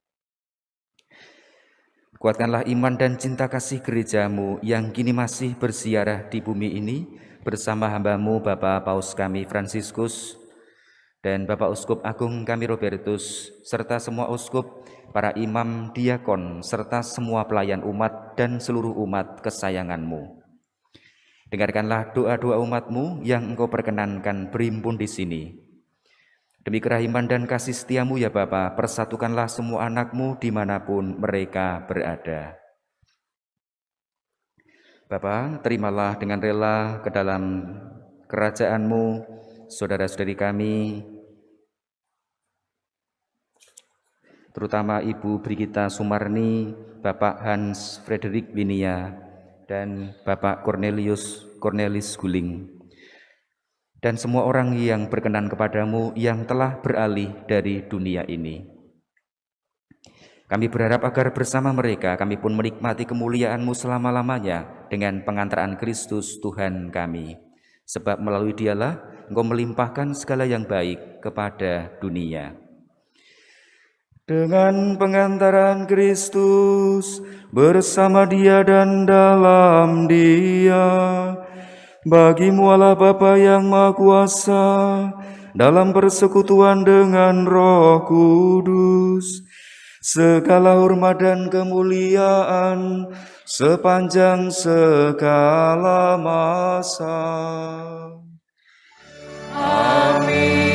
Kuatkanlah iman dan cinta kasih gerejamu yang kini masih bersiarah di bumi ini, bersama hamba-Mu Bapak Paus kami Fransiskus, dan Bapak Uskup Agung kami Robertus, serta semua uskup, para imam, diakon, serta semua pelayan umat dan seluruh umat kesayangan-Mu. Dengarkanlah doa-doa umat-Mu yang Engkau perkenankan berhimpun di sini. Demi kerahiman dan kasih setia-Mu ya Bapa, persatukanlah semua anak-Mu dimanapun mereka berada. Bapa, terimalah dengan rela ke dalam kerajaan-Mu saudara-saudari kami, terutama Ibu Brigita Sumarni, Bapak Hans Frederik Winia, dan Bapak Cornelis Guling, dan semua orang yang berkenan kepadamu yang telah beralih dari dunia ini. Kami berharap agar bersama mereka kami pun menikmati kemuliaan-Mu selama-lamanya dengan pengantaran Kristus Tuhan kami. Sebab melalui Dialah Engkau melimpahkan segala yang baik kepada dunia.
Dengan pengantaran Kristus, bersama Dia dan dalam Dia, bagi-Mu Allah Bapa yang Maha Kuasa, dalam persekutuan dengan Roh Kudus, segala hormat dan kemuliaan sepanjang segala masa. Amin.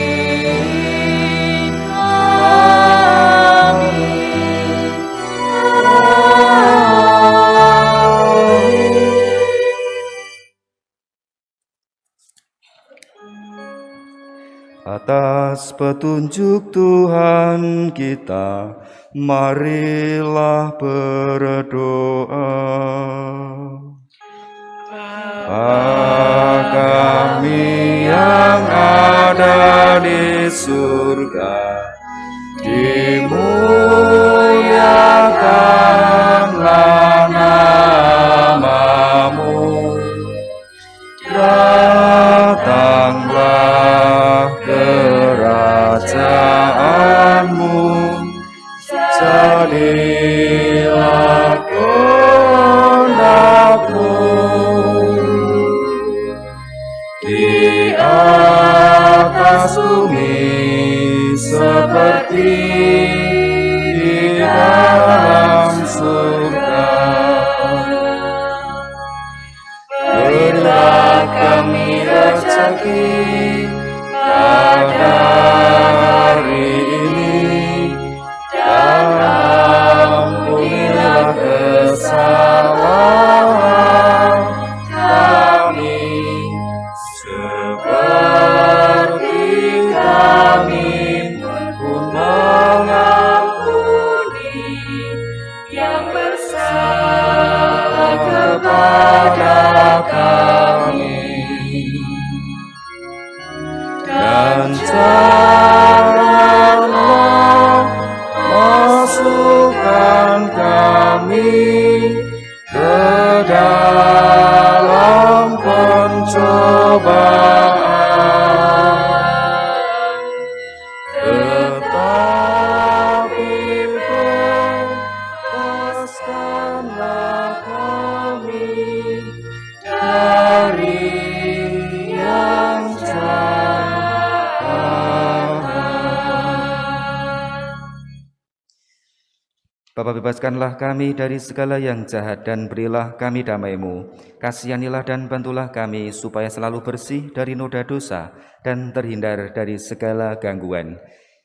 Atas petunjuk Tuhan kita, marilah berdoa. Bapa kami yang ada di surga, dimuliakanlah nama-Mu, datanglah kerajaan-Mu, jadilah kehendak-Mu di atas bumi seperti di dalam surga. Berilah kami rezeki pada hari ini, dan ampunilah kesalahan kami kepada kami, dan janganlah masukkan kami ke dalam pencobaan, tetapi bebaskanlah kami dari yang
Bapa, bebaskanlah kami dari segala yang jahat dan berilah kami damai-Mu. Kasihanilah dan bantulah kami supaya selalu bersih dari noda dosa dan terhindar dari segala gangguan,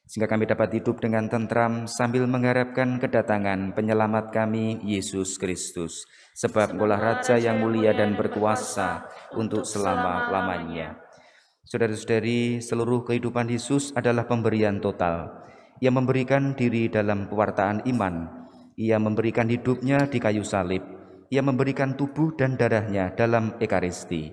sehingga kami dapat hidup dengan tentram sambil mengharapkan kedatangan penyelamat kami, Yesus Kristus. Sebab Engkaulah Raja yang mulia dan berkuasa untuk selama-lamanya. Saudara-saudari, seluruh kehidupan Yesus adalah pemberian total. Ia memberikan diri dalam pewartaan iman. Ia memberikan hidupnya di kayu salib. Ia memberikan tubuh dan darahnya dalam Ekaristi.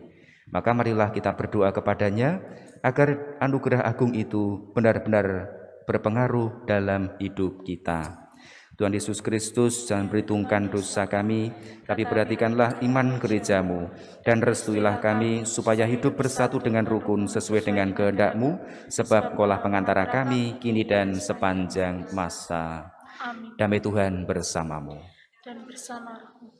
Maka marilah kita berdoa kepadanya agar anugerah agung itu benar-benar berpengaruh dalam hidup kita. Tuhan Yesus Kristus, jangan perhitungkan dosa kami, tapi perhatikanlah iman gerejamu, dan restuilah kami supaya hidup bersatu dengan rukun sesuai dengan kehendak-Mu, sebab Engkaulah pengantara kami kini dan sepanjang masa.
Amin.
Damai Tuhan bersamamu.
Dan bersamaku.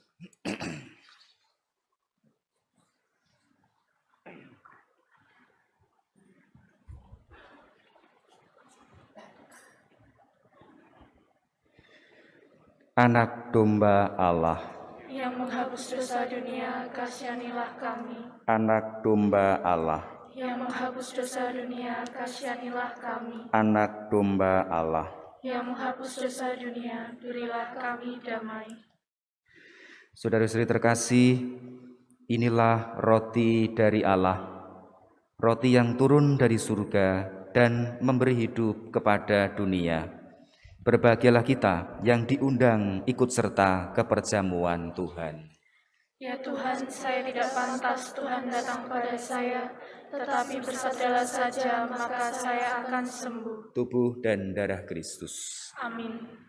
Anak domba Allah,
Yang menghapus dosa dunia, kasihanilah kami.
anak domba Allah,
Yang menghapus dosa dunia, kasihanilah kami.
anak domba Allah.
Yang menghapus dosa dunia, berilah kami damai.
Saudara-saudari terkasih, inilah roti dari Allah, roti yang turun dari surga dan memberi hidup kepada dunia. Berbahagialah kita yang diundang ikut serta ke perjamuan Tuhan.
Ya Tuhan, saya tidak pantas Tuhan datang pada saya, tetapi bersabdalah saja, maka saya akan sembuh.
Tubuh dan darah Kristus.
Amin.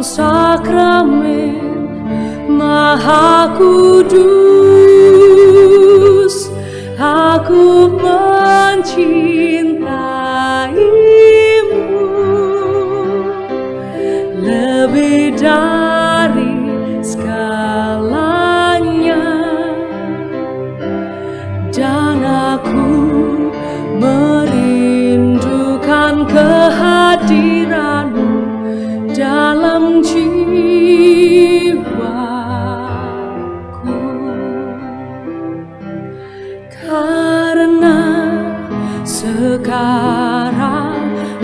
sakramen Maha Kudus, aku mencintaimu lebih dari segalanya, dan aku merindukan kehadiranmu dalam jiwaku. Karena sekarang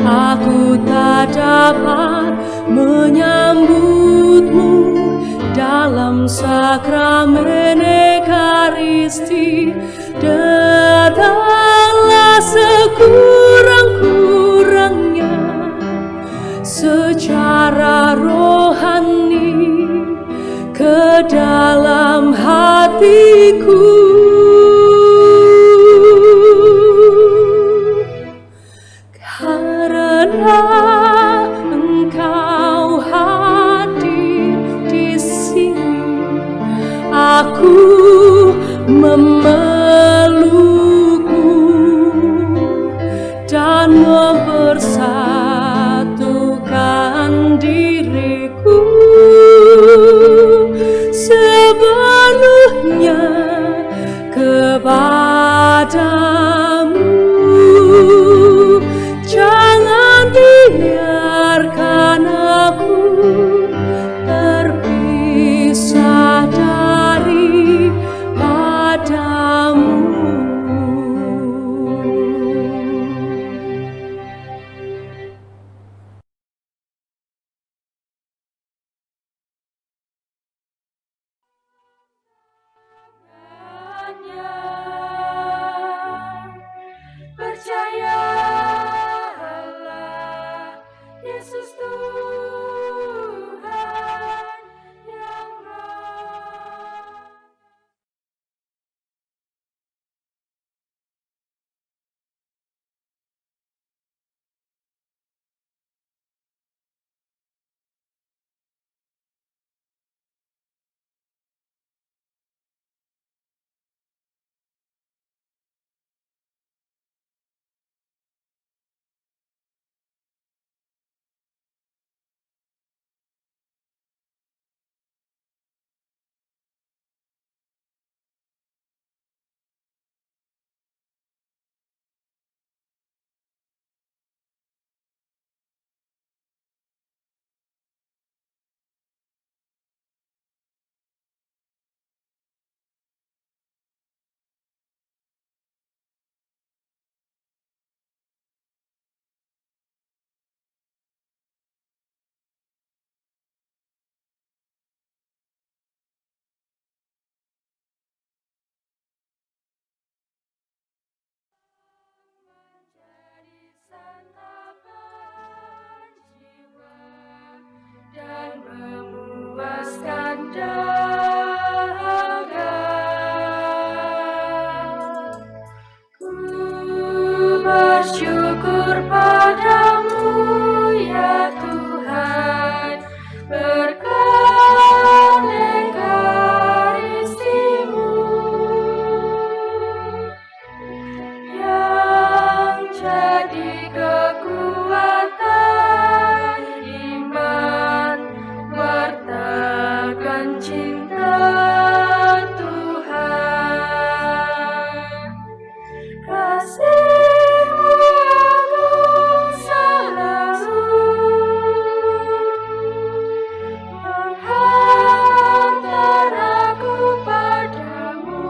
aku tak dapat menyambutmu dalam sakramen Ekaristi, datanglah sekurang-kurangnya secara rohani ke dalam hatiku. Karena Engkau hadir di sini, aku memelukmu dan mempersatukan diriku sepenuhnya kepadamu. Jangan biarkan aku terpisah daripadamu.
Percayalah, Yesus Tuhan yang roh. Santapan jiwa dan memuaskan dahaga. Ku bersyukur padamu ya Tuhan, berkat Ekaristimu yang jadi kekuatan iman, wartakan cinta Tuhan. Kasih-Mu agung selalu menghantar aku padamu,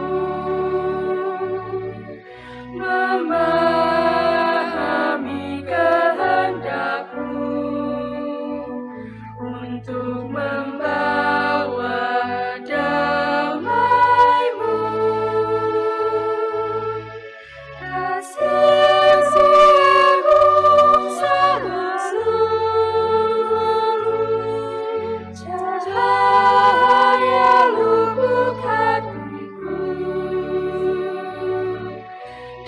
memahami kehendak-Mu untuk membawa damai-Mu. Kasih-Mu agung selalu cahaya lubuk hatiku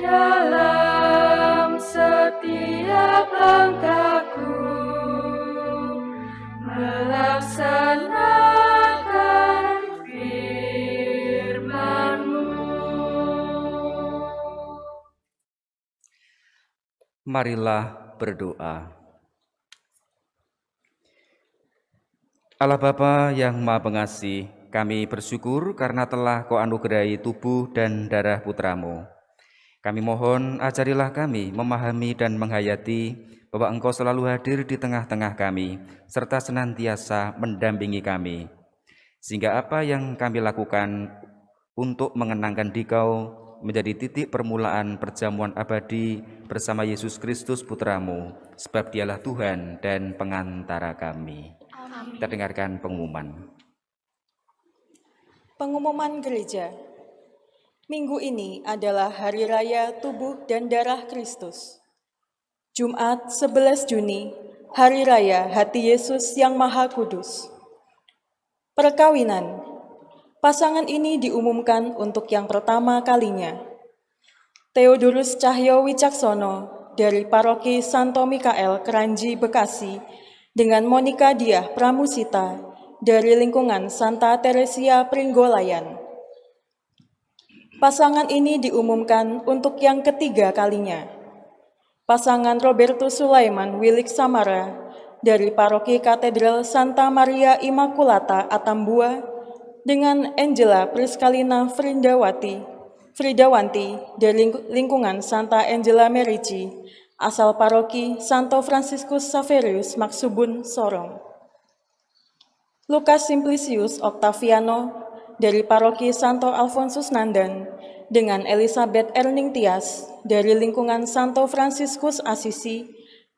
dalam setiap langkahku melangkah
Marilah berdoa. Allah Bapa yang Maha Pengasih, kami bersyukur karena telah Kau anugerahi tubuh dan darah putramu. Kami mohon ajarilah kami memahami dan menghayati bahwa Engkau selalu hadir di tengah-tengah kami, serta senantiasa mendampingi kami. Sehingga apa yang kami lakukan untuk mengenangkan Dikau menjadi titik permulaan perjamuan abadi bersama Yesus Kristus Putramu, sebab Dialah Tuhan dan pengantara kami.
Amin.
Kita dengarkan pengumuman.
Pengumuman gereja. Minggu ini adalah Hari Raya Tubuh dan Darah Kristus. Jumat 11 Juni, Hari Raya Hati Yesus yang Maha Kudus. Perkawinan. Pasangan ini diumumkan untuk yang pertama kalinya. Theodorus Cahyo Wicaksono dari Paroki Santo Mikael Keranji, Bekasi, dengan Monika Diah Pramusita dari lingkungan Santa Teresia Pringgolayan. Pasangan ini diumumkan untuk yang ketiga kalinya. Pasangan Robertus Sulaiman Wilik Samara dari Paroki Katedral Santa Maria Immaculata Atambua dengan Angela Priskalina Fridawanti dari lingkungan Santa Angela Merici, asal Paroki Santo Franciscus Saverius Maksubun, Sorong. Lukas Simplicius Octaviano dari Paroki Santo Alfonsus Nandan dengan Elizabeth Erning Tias dari lingkungan Santo Franciscus Assisi,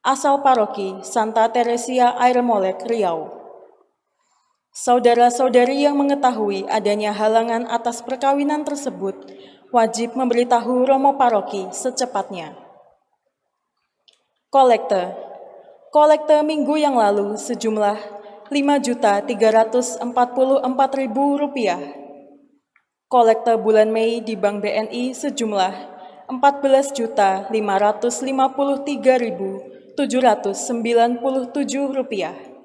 asal Paroki Santa Teresia Air Molek, Riau. Saudara-saudari yang mengetahui adanya halangan atas perkawinan tersebut wajib memberitahu Romo Paroki secepatnya. Kolekte minggu yang lalu sejumlah Rp5.344.000. Kolekte bulan Mei di Bank BNI sejumlah Rp14.553.797.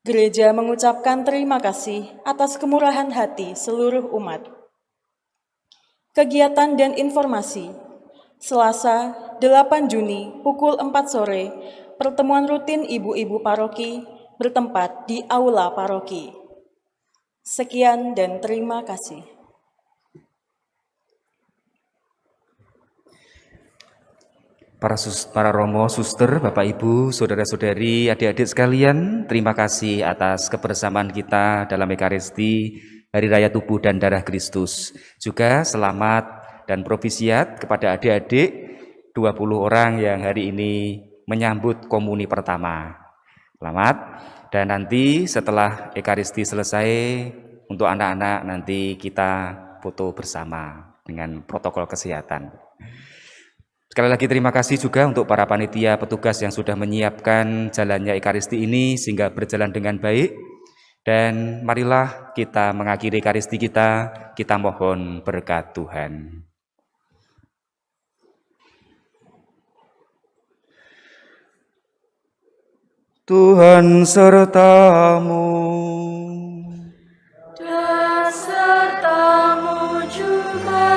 Gereja mengucapkan terima kasih atas kemurahan hati seluruh umat. Kegiatan dan informasi. Selasa, 8 Juni, pukul 4 sore, pertemuan rutin ibu-ibu paroki bertempat di Aula Paroki. Sekian dan terima kasih.
Para romo, suster, Bapak Ibu, saudara-saudari, adik-adik sekalian, terima kasih atas kebersamaan kita dalam Ekaristi Hari Raya Tubuh dan Darah Kristus. Juga selamat dan propisiat kepada adik-adik 20 orang yang hari ini menyambut komuni pertama. Selamat. Dan nanti setelah Ekaristi selesai, untuk anak-anak nanti kita foto bersama dengan protokol kesehatan. Sekali lagi terima kasih juga untuk para panitia petugas yang sudah menyiapkan jalannya Ekaristi ini sehingga berjalan dengan baik. Dan marilah kita mengakhiri Ekaristi kita mohon berkat Tuhan. Tuhan sertamu.
Dan sertamu juga.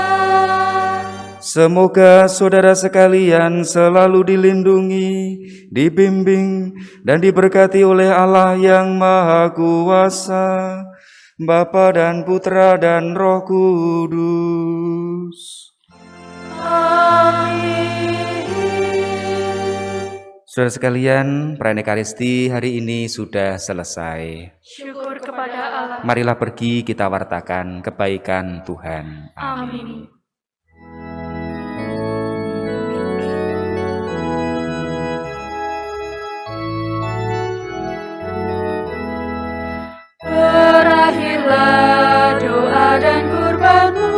Semoga saudara sekalian selalu dilindungi, dibimbing, dan diberkati oleh Allah yang Maha Kuasa, Bapa dan Putra dan Roh Kudus.
Amin.
Saudara sekalian, perayaan Ekaristi hari ini sudah selesai.
Syukur kepada Allah.
Marilah pergi kita wartakan kebaikan Tuhan.
Amin. Berakhirlah doa dan kurbanmu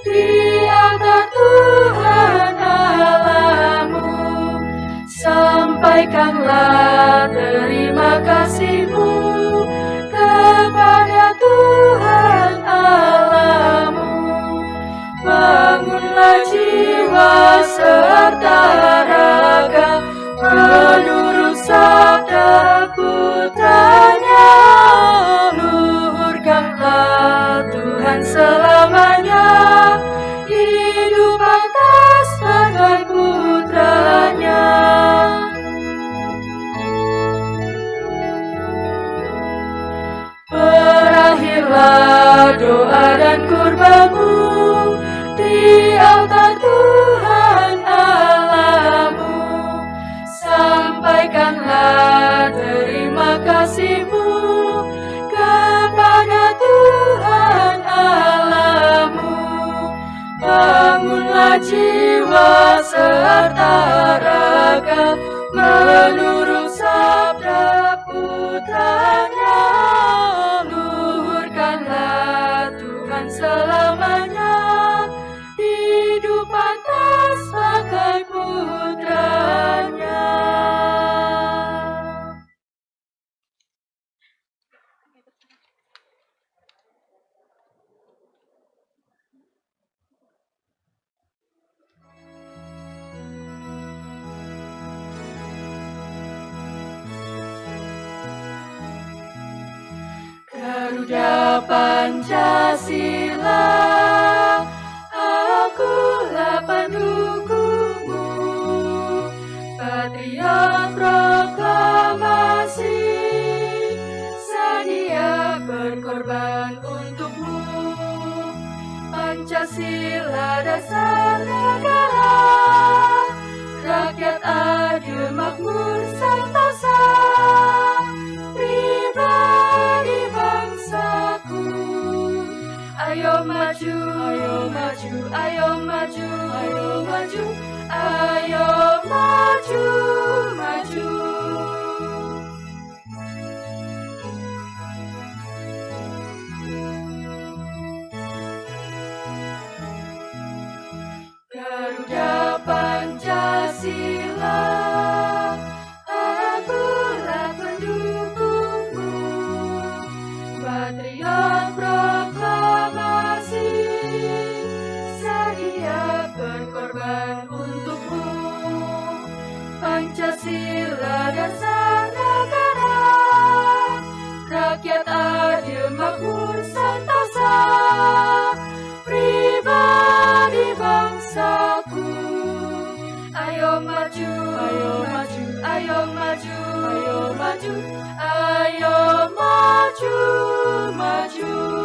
di altar Tuhan Allahmu. Sampaikanlah terima kasihmu kepada Tuhan Allahmu. Bangunlah jiwa serta raga menurut sabda putranya. Luhurkanlah Tuhan selamanya, hidup atas bagai putranya. sampaikanlah terima kasih-Mu kepada Tuhan Allahmu. Bangunlah jiwa serta raga menurut sabda putranya. Luhurkanlah Tuhan selamanya, hidup pantas pakai putranya. Garuda Pancasila, akulah pendukungmu, patriot proklamasi, sedia berkorban untukmu. Pancasila dasar negara, rakyat adil makmur sentosa, pribadi bangsaku. Ayo maju, ayo maju, ayo maju, ayo maju, ayo maju, maju. Garuda Pancasila, akulah pendukungmu, patriot proklamasi, sedia berkorban untukmu. Pancasila dasar negara, rakyat adil makmur sentosa, pribadi bangsaku. Ayo maju, ayo maju, ayo maju, ayo maju, ayo maju, maju.